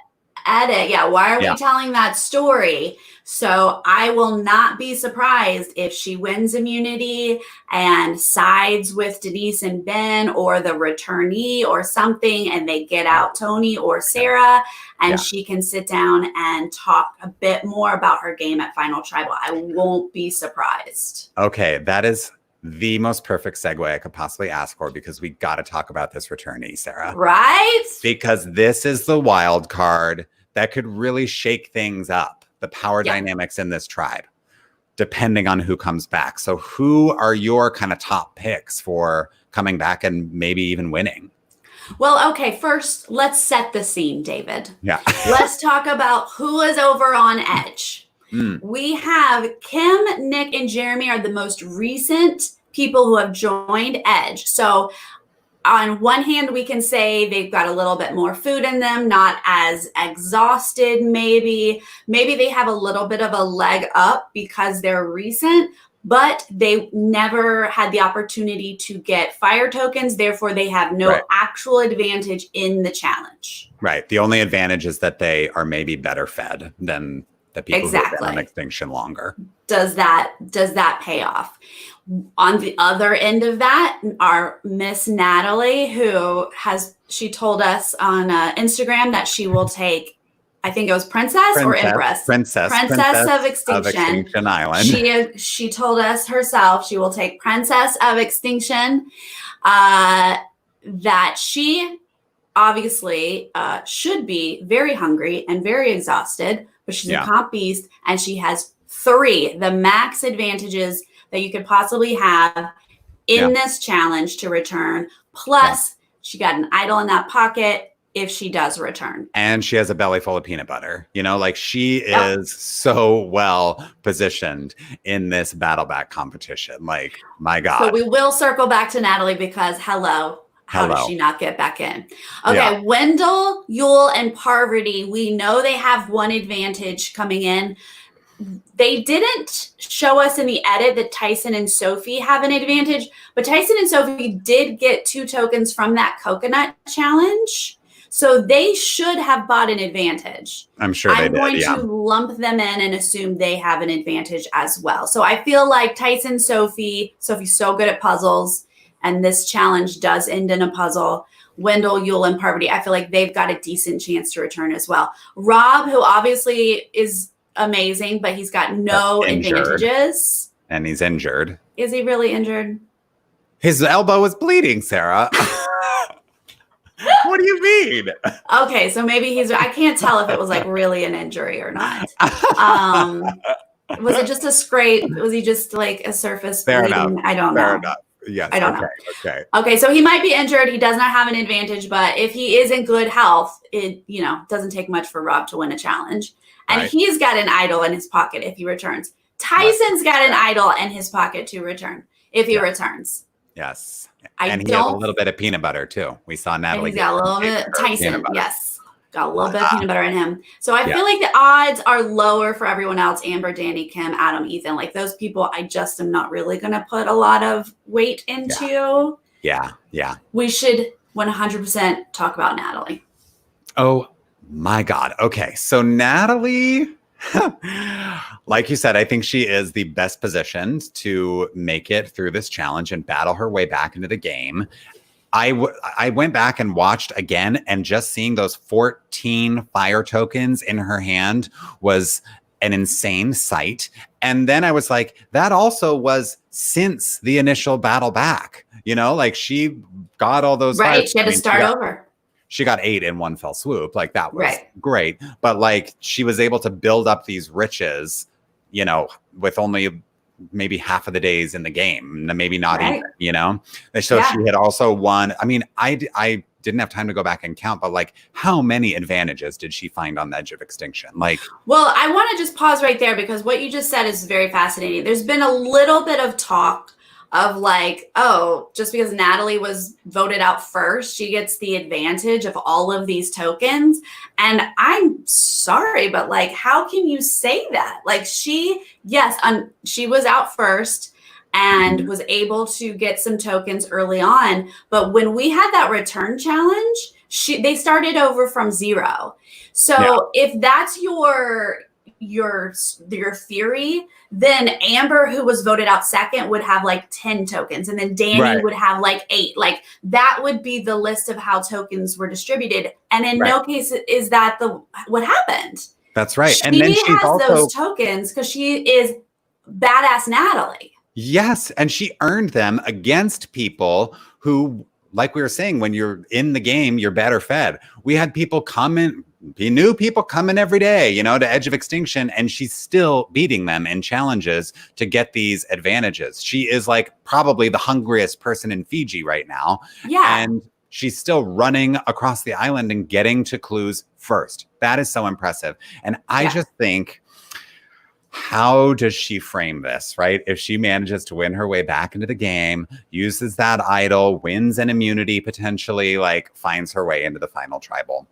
edit? Yeah, why are we telling that story? So I will not be surprised if she wins immunity and sides with Denise and Ben or the returnee or something, and they get out Tony or Sarah, and she can sit down and talk a bit more about her game at Final Tribal. I won't be surprised. Okay, that is the most perfect segue I could possibly ask for, because we got to talk about this returnee, Sarah. Right? Because this is the wild card that could really shake things up, the power dynamics in this tribe, depending on who comes back. So who are your kind of top picks for coming back and maybe even winning? Well, okay, first, let's set the scene, David. Yeah. Let's talk about who is over on Edge. We have Kim, Nick, and Jeremy are the most recent people who have joined Edge. So on one hand, we can say they've got a little bit more food in them, not as exhausted, maybe. Maybe they have a little bit of a leg up because they're recent, but they never had the opportunity to get fire tokens. Therefore, they have no actual advantage in the challenge. Right. The only advantage is that they are maybe better fed than the people who have been on Extinction longer. Does that pay off? On the other end of that, our Miss Natalie, she told us on Instagram that she will take, I think it was Princess or Empress? Princess of Extinction Island. She told us herself she will take Princess of Extinction, that she obviously should be very hungry and very exhausted, but she's a comp beast and she has 3, the max advantages that you could possibly have in this challenge to return. Plus, she got an idol in that pocket if she does return. And she has a belly full of peanut butter. You know, like she is so well positioned in this battle back competition. Like, my God. So we will circle back to Natalie because how does she not get back in? Okay, Wendell, Yul, and Parvati, we know they have one advantage coming in. They didn't show us in the edit that Tyson and Sophie have an advantage, but Tyson and Sophie did get 2 tokens from that coconut challenge. So they should have bought an advantage. I'm sure they did. I'm going to lump them in and assume they have an advantage as well. So I feel like Tyson, Sophie's so good at puzzles, and this challenge does end in a puzzle. Wendell, Yul, and Parvati, I feel like they've got a decent chance to return as well. Rob, who obviously is amazing, but he's got no advantages. And he's injured. Is he really injured? His elbow is bleeding, Sarah. What do you mean? Okay, so maybe I can't tell if it was like really an injury or not. Was it just a scrape? Was he just like a surface bleeding? I don't know. Fair enough. Yes. I don't know. Okay, so he might be injured. He does not have an advantage, but if he is in good health, it doesn't take much for Rob to win a challenge. And he's got an idol in his pocket if he returns. Tyson's got an idol in his pocket to return if he returns. Yes. And he has a little bit of peanut butter too. We saw Natalie. He's got a little bit. Tyson, yes. Got a little bit of peanut butter in him. So I feel like the odds are lower for everyone else. Amber, Danny, Kim, Adam, Ethan. Like those people, I just am not really going to put a lot of weight into. Yeah. We should 100% talk about Natalie. Oh, my God. Okay. So Natalie, like you said, I think she is the best positioned to make it through this challenge and battle her way back into the game. I went back and watched again, and just seeing those 14 fire tokens in her hand was an insane sight. And then I was like, that also was since the initial battle back, like she got all those. Right. She had to start over. She got 8 in one fell swoop. Like that was great. But like she was able to build up these riches, with only maybe half of the days in the game, maybe not even, So she had also won. I mean, I didn't have time to go back and count, but like how many advantages did she find on the Edge of Extinction? Well, I want to just pause right there because what you just said is very fascinating. There's been a little bit of talk of like, oh, just because Natalie was voted out first, she gets the advantage of all of these tokens. And I'm sorry, but like, how can you say that? Like she was out first and was able to get some tokens early on. But when we had that return challenge, they started over from 0. So if that's your theory, then Amber, who was voted out second, would have like 10 tokens, and then Danny would have like 8. Like that would be the list of how tokens were distributed. And in no case is that what happened. That's right. And then she has those tokens because she is badass Natalie. Yes, and she earned them against people who, like we were saying, when you're in the game, you're better fed. We had people new people coming every day, to Edge of Extinction, and she's still beating them in challenges to get these advantages. She is like probably the hungriest person in Fiji right now. Yeah. And she's still running across the island and getting to clues first. That is so impressive. And I just think, how does she frame this, right? If she manages to win her way back into the game, uses that idol, wins an immunity potentially, like finds her way into the final tribal.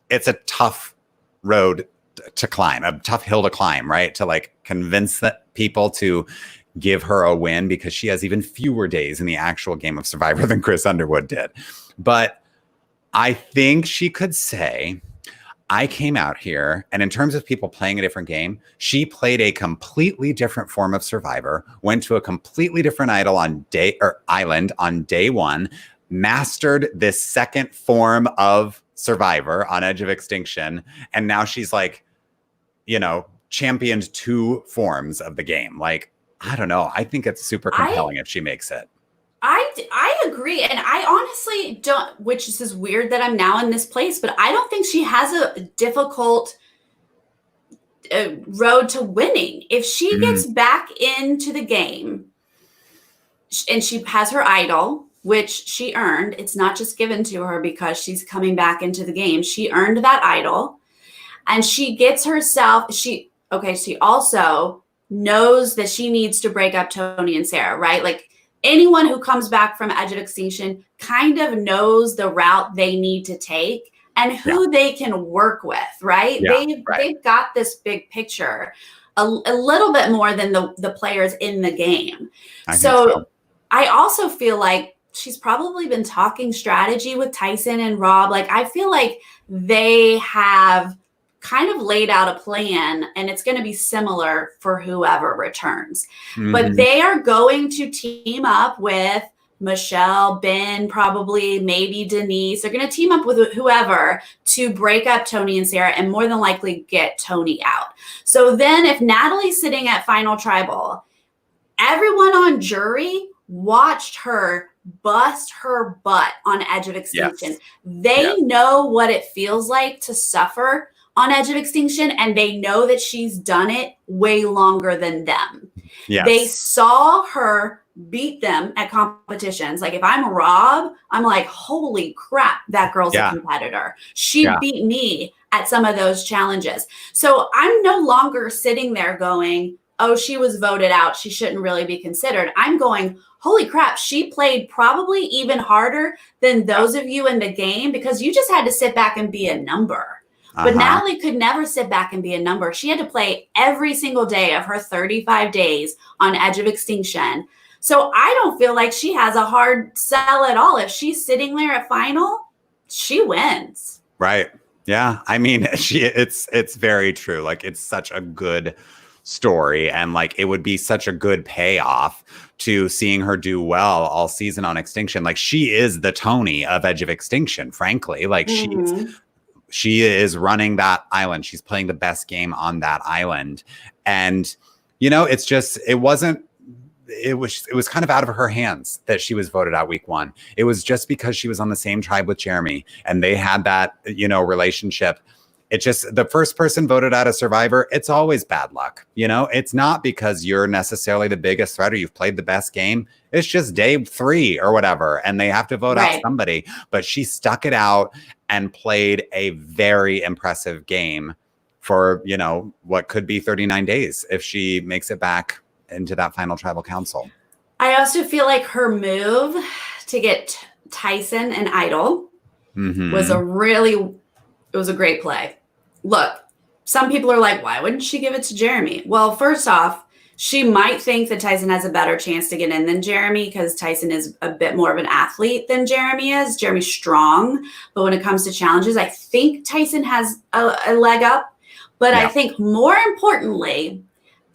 It's a tough road to climb, a tough hill to climb, right? To like convince people to give her a win because she has even fewer days in the actual game of Survivor than Chris Underwood did. But I think she could say, I came out here, and in terms of people playing a different game, she played a completely different form of Survivor, went to a completely different island on day 1, mastered this second form of Survivor on Edge of Extinction, and now she's like, championed 2 forms of the game. Like, I don't know. I think it's super compelling if she makes it. I agree. And I honestly don't, which is weird that I'm now in this place, but I don't think she has a difficult road to winning. If she gets back into the game and she has her idol, which she earned, it's not just given to her because she's coming back into the game. She earned that idol, and she gets herself, she also knows that she needs to break up Tony and Sarah, right? Like anyone who comes back from Edge of Extinction kind of knows the route they need to take and who they can work with, right? They've got this big picture, a little bit more than the players in the game. So I also feel like she's probably been talking strategy with Tyson and Rob. Like, I feel like they have kind of laid out a plan, and it's going to be similar for whoever returns. But they are going to team up with Michelle, Ben, probably, maybe Denise. They're going to team up with whoever to break up Tony and Sarah and more than likely get Tony out. So then if Natalie's sitting at Final Tribal, everyone on jury watched her bust her butt on Edge of Extinction. They know what it feels like to suffer on Edge of Extinction, and they know that she's done it way longer than them. They saw her beat them at competitions. Like if I'm Rob, I'm like, holy crap, that girl's a competitor. She beat me at some of those challenges. So I'm no longer sitting there going, oh, she was voted out, she shouldn't really be considered. I'm going, holy crap, she played probably even harder than those of you in the game because you just had to sit back and be a number. But Natalie could never sit back and be a number. She had to play every single day of her 35 days on Edge of Extinction. So I don't feel like she has a hard sell at all. If she's sitting there at final, she wins. Right. Yeah. I mean, it's very true. Like, it's such a good story, and like it would be such a good payoff to seeing her do well all season on Extinction. Like, she is the Tony of Edge of Extinction, frankly. Like she is running that island. She's playing the best game on that island. And, you know, it's just, it was kind of out of her hands that she was voted out week one. It was just because she was on the same tribe with Jeremy and they had that, you know, relationship. It just, the first person voted out a survivor, it's always bad luck. You know, it's not because you're necessarily the biggest threat or you've played the best game. It's just day 3 or whatever, and they have to vote out somebody. But she stuck it out and played a very impressive game for, you know, what could be 39 days if she makes it back into that final tribal council. I also feel like her move to get Tyson and Idol was a great play. Look, some people are like, why wouldn't she give it to Jeremy? Well, first off, she might think that Tyson has a better chance to get in than Jeremy because Tyson is a bit more of an athlete than Jeremy is. Jeremy's strong, but when it comes to challenges, I think Tyson has a leg up. But I think more importantly,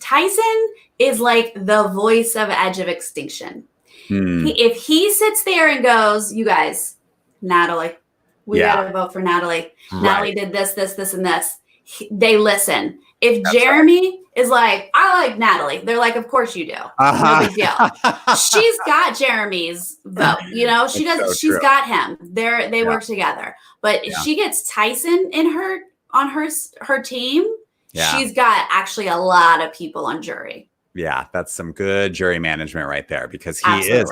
Tyson is like the voice of Edge of Extinction. If he sits there and goes, you guys, Natalie, we got to vote for Natalie. Natalie did this, this, this, and this. They listen. If Jeremy is like, I like Natalie, they're like, of course you do. No big deal. She's got Jeremy's vote. You know, she does. So she's got him. They work together. But if she gets Tyson on her team, she's got actually a lot of people on jury. Yeah, that's some good jury management right there, because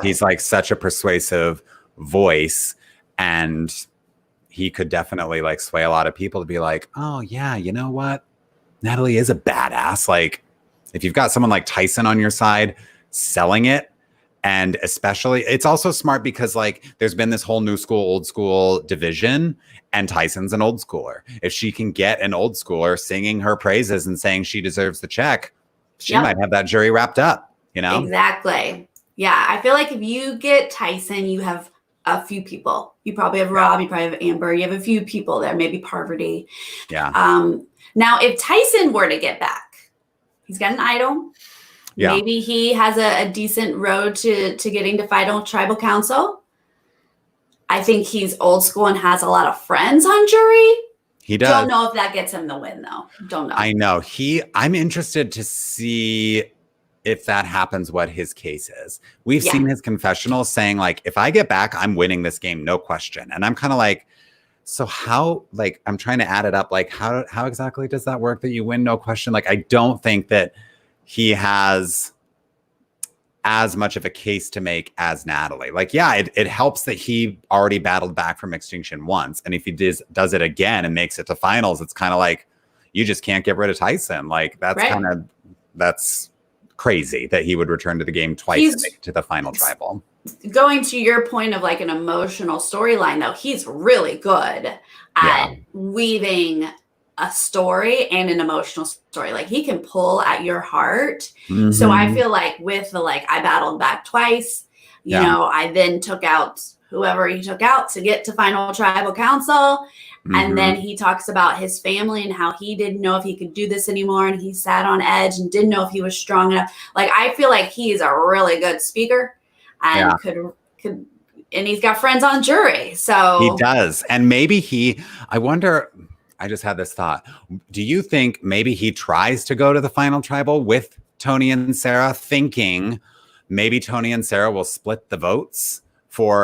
he's like such a persuasive voice, and he could definitely like sway a lot of people to be like, oh yeah, you know what? Natalie is a badass. Like, if you've got someone like Tyson on your side selling it, and especially it's also smart because like there's been this whole new school, old school division, and Tyson's an old schooler. If she can get an old schooler singing her praises and saying she deserves the check, she might have that jury wrapped up, you know? Exactly. Yeah. I feel like if you get Tyson, you have a few people. You probably have Rob, you probably have Amber, you have a few people there, maybe Parvati. Yeah. Now, if Tyson were to get back, he's got an idol. Yeah. Maybe he has a decent road to getting to final tribal council. I think he's old school and has a lot of friends on jury. He does. Don't know if that gets him the win, though. Don't know. I know. I'm interested to see if that happens, what his case is. We've seen his confessional saying, like, if I get back, I'm winning this game, no question. And I'm kind of like, so how, like, I'm trying to add it up. Like, how exactly does that work that you win? No question. Like, I don't think that he has as much of a case to make as Natalie. Like, yeah, it helps that he already battled back from Extinction once. And if he does it again and makes it to finals, it's kind of like, you just can't get rid of Tyson. Like, that's crazy that he would return to the game twice and make it to the final tribal. Going to your point of like an emotional storyline, though, he's really good at weaving a story and an emotional story. Like, he can pull at your heart. So I feel like with the, like, I battled back twice, you know, I then took out whoever he took out to get to final tribal council. And then he talks about his family and how he didn't know if he could do this anymore. And he sat on edge and didn't know if he was strong enough. Like, I feel like he's a really good speaker and could and he's got friends on jury. So he does. And maybe I wonder, I just had this thought. Do you think maybe he tries to go to the final tribal with Tony and Sarah, thinking maybe Tony and Sarah will split the votes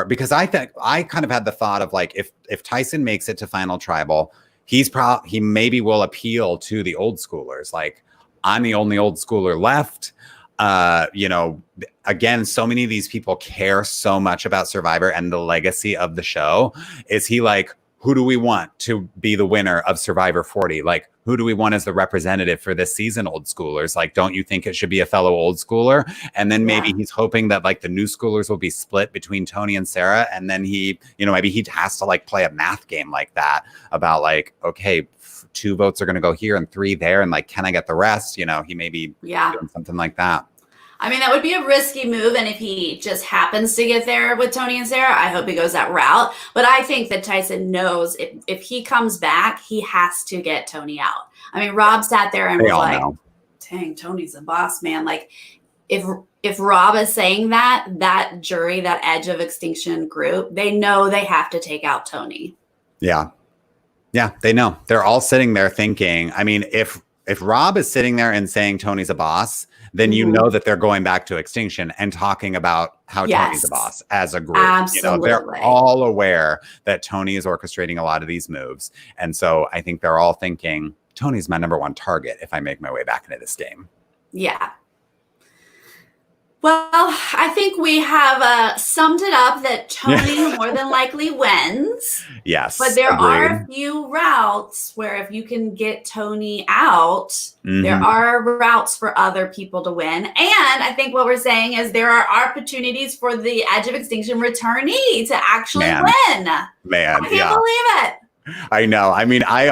because I think I kind of had the thought of, like, if Tyson makes it to final tribal, he maybe will appeal to the old schoolers. Like, I'm the only old schooler left. You know, again, so many of these people care so much about Survivor and the legacy of the show. Is he like, who do we want to be the winner of Survivor 40? Like, who do we want as the representative for this season, old schoolers? Like, don't you think it should be a fellow old schooler? And then maybe he's hoping that, like, the new schoolers will be split between Tony and Sarah. And then he, you know, maybe he has to, like, play a math game like that about, like, okay, 2 votes are going to go here and 3 there. And, like, can I get the rest? You know, he may be doing something like that. I mean, that would be a risky move. And if he just happens to get there with Tony and Sarah, I hope he goes that route. But I think that Tyson knows if he comes back, he has to get Tony out. I mean, Rob sat there and was like, dang, Tony's a boss, man. Like, if Rob is saying that jury, that Edge of Extinction group, they know they have to take out Tony. Yeah. Yeah, they know. They're all sitting there thinking, I mean, if Rob is sitting there and saying Tony's a boss, then you know that they're going back to Extinction and talking about how Tony's a boss as a group. Absolutely. You know, they're all aware that Tony is orchestrating a lot of these moves. And so I think they're all thinking, Tony's my #1 target if I make my way back into this game. Yeah. Well, I think we have summed it up that Tony more than likely wins. Yes. But there are a few routes where if you can get Tony out, there are routes for other people to win. And I think what we're saying is there are opportunities for the Edge of Extinction returnee to actually win. Man, I can't believe it. I know. I mean, I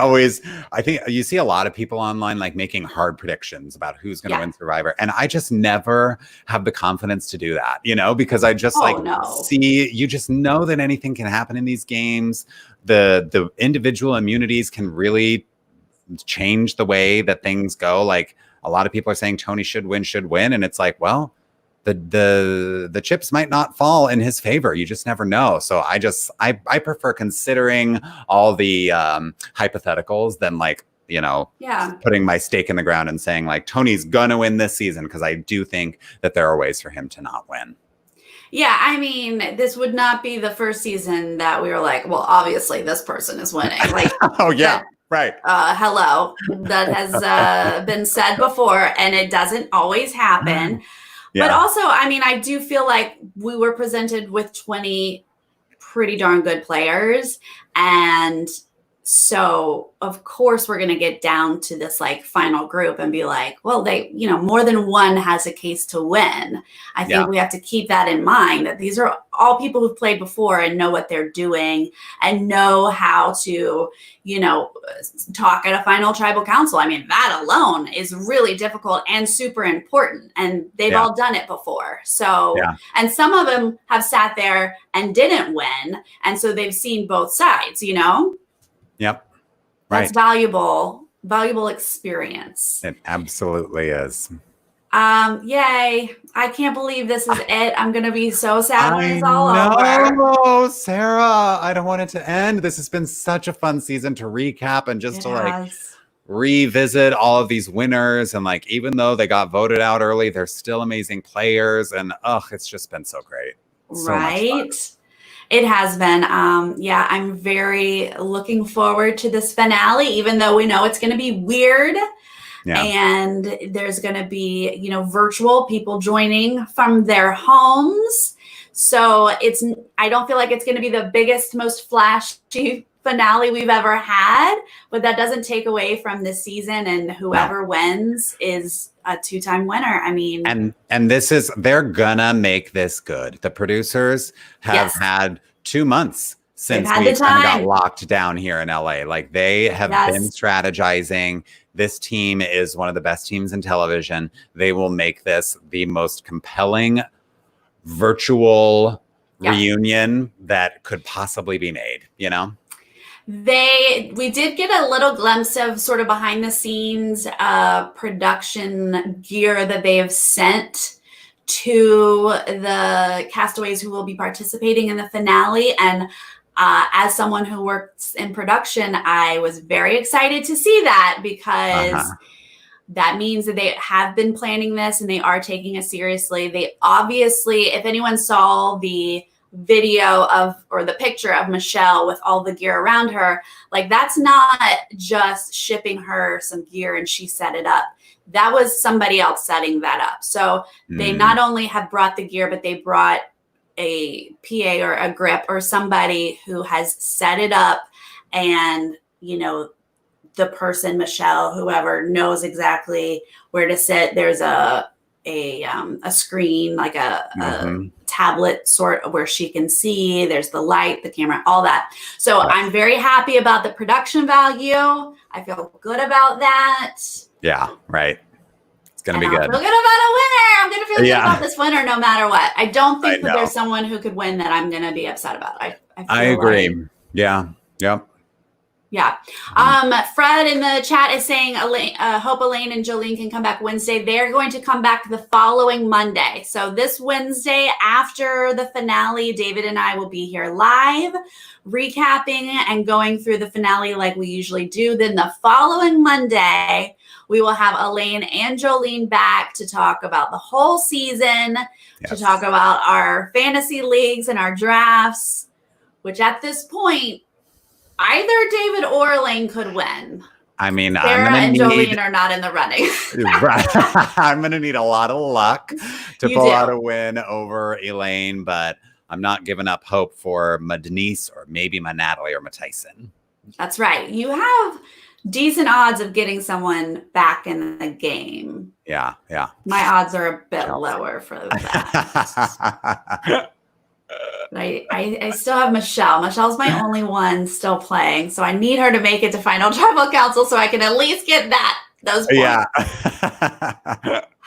think you see a lot of people online, like, making hard predictions about who's going to win Survivor. And I just never have the confidence to do that, you know, because I just you just know that anything can happen in these games. The individual immunities can really change the way that things go. Like, a lot of people are saying Tony should win. And it's like, well, the chips might not fall in his favor. You just never know. So I prefer considering all the hypotheticals than, like, you know, putting my stake in the ground and saying, like, Tony's gonna win this season, because I do think that there are ways for him to not win. Yeah, I mean, this would not be the first season that we were like, well, obviously this person is winning. Like, right. Hello, that has been said before, and it doesn't always happen. But also, I mean, I do feel like we were presented with 20 pretty darn good players. And so, of course, we're going to get down to this, like, final group and be like, well, they, you know, more than one has a case to win. I think we have to keep that in mind, that these are all people who've played before and know what they're doing and know how to, you know, talk at a final tribal council. I mean, that alone is really difficult and super important. And they've all done it before. So, and some of them have sat there and didn't win. And so they've seen both sides, you know? Yep. That's valuable experience. It absolutely is. Yay. I can't believe this is it. I'm going to be so sad when it's all over. No, Sarah, I don't want it to end. This has been such a fun season to recap and just like revisit all of these winners. And, like, even though they got voted out early, they're still amazing players. And it's just been so great. Right. It has been. Yeah, I'm very looking forward to this finale, even though we know it's going to be weird. Yeah. And there's going to be, you know, virtual people joining from their homes. So I don't feel like it's going to be the biggest, most flashy finale we've ever had, but that doesn't take away from this season, and whoever wins is a 2-time winner. I mean, and they're gonna make this good. The producers have had 2 months since we got locked down here in LA. Like, they have been strategizing. This team is one of the best teams in television. They will make this the most compelling virtual reunion that could possibly be made, you know? We did get a little glimpse of sort of behind the scenes production gear that they have sent to the castaways who will be participating in the finale. And as someone who works in production, I was very excited to see that, because that means that they have been planning this and they are taking it seriously. They obviously, if anyone saw the video or the picture of Michelle with all the gear around her, like, that's not just shipping her some gear and she set it up. That was somebody else setting that up. So they not only have brought the gear, but they brought a PA or a grip or somebody who has set it up, and, you know, the person, Michelle, whoever, knows exactly where to sit. There's a screen, like a tablet sort of, where she can see. There's the light, the camera, all that. So I'm very happy about the production value. I feel good about that. Yeah, right. It's going to be good. I feel good about a winner. I'm going to feel good about this winner no matter what. I don't think that there's someone who could win that I'm going to be upset about. I agree. Yeah. Yep. Yeah. Fred in the chat is saying hope Elaine and Jolene can come back Wednesday. They're going to come back the following Monday. So this Wednesday after the finale, David and I will be here live recapping and going through the finale like we usually do. Then the following Monday, we will have Elaine and Jolene back to talk about the whole season, to talk about our fantasy leagues and our drafts, which at this point, either David or Elaine could win. I mean, Sarah and Jolene are not in the running. I'm going to need a lot of luck to pull out a win over Elaine, but I'm not giving up hope for my Denise or maybe my Natalie or my Tyson. That's right. You have decent odds of getting someone back in the game. Yeah, yeah. My odds are a bit lower for that. I still have Michelle. Michelle's my only one still playing, so I need her to make it to Final Tribal Council so I can at least get those points. Yeah.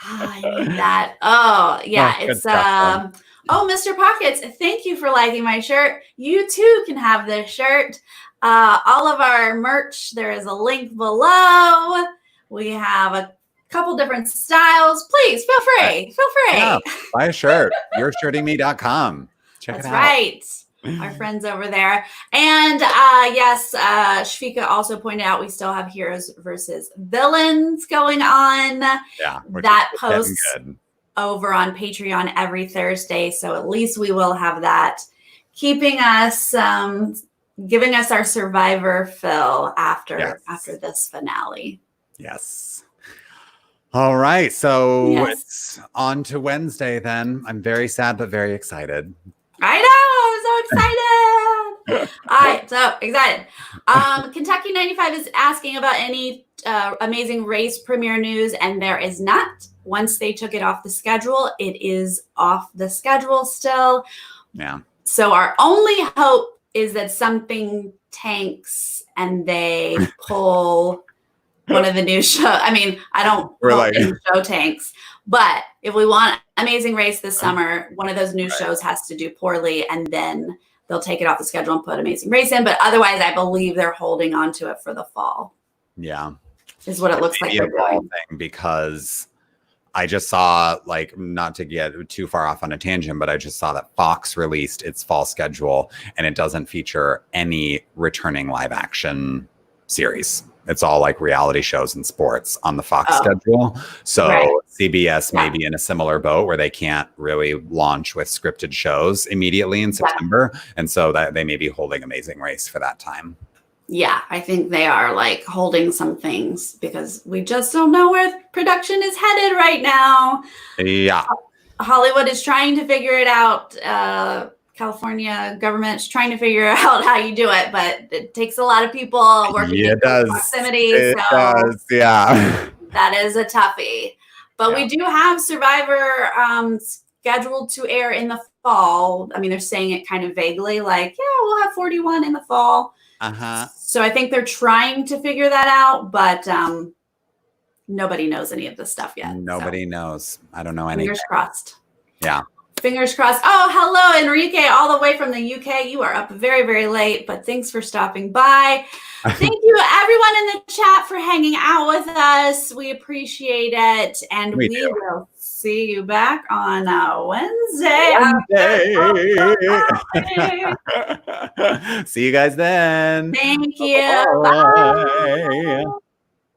I need that. Oh, yeah. It's Mr. Pockets, thank you for liking my shirt. You too can have this shirt. All of our merch, there is a link below. We have a couple different styles. Please feel free. Yeah, buy a shirt. YourShirtingMe.com. Check it out. That's right. Our friends over there. And yes, Shfika also pointed out we still have Heroes versus Villains going on. Yeah. That posts over on Patreon every Thursday. So at least we will have that keeping us, giving us our Survivor fill after this finale. Yes. All right. So it's on to Wednesday then. I'm very sad, but very excited. I know. I'm so excited. All right. So excited. Kentucky 95 is asking about any Amazing Race premiere news, and there is not. Once they took it off the schedule, it is off the schedule still. Yeah. So our only hope is that something tanks and they pull one of the new shows. I mean, I don't hope any show tanks, but if we want Amazing Race this summer, one of those new shows has to do poorly, and then they'll take it off the schedule and put Amazing Race in. But otherwise, I believe they're holding on to it for the fall. Yeah. Is what it looks like they're doing. Because I just saw, like, not to get too far off on a tangent, but I just saw that Fox released its fall schedule and it doesn't feature any returning live action series. it's all like reality shows and sports on the Fox schedule. So CBS may be in a similar boat where they can't really launch with scripted shows immediately in September. And so that they may be holding Amazing Race for that time. Yeah, I think they are like holding some things because we just don't know where production is headed right now. Yeah. Hollywood is trying to figure it out. California government's trying to figure out how you do it, but it takes a lot of people working in proximity. It does, yeah. That is a toughie. But we do have Survivor scheduled to air in the fall. I mean, they're saying it kind of vaguely, like, yeah, we'll have 41 in the fall. So I think they're trying to figure that out, but nobody knows any of this stuff yet. Nobody knows. I don't know anything. Fingers crossed. Yeah. Fingers crossed. Oh, hello, Enrique, all the way from the UK. You are up very, very late, but thanks for stopping by. Thank you, everyone in the chat, for hanging out with us. We appreciate it. And we will see you back on Wednesday. See you guys then. Thank you. Bye.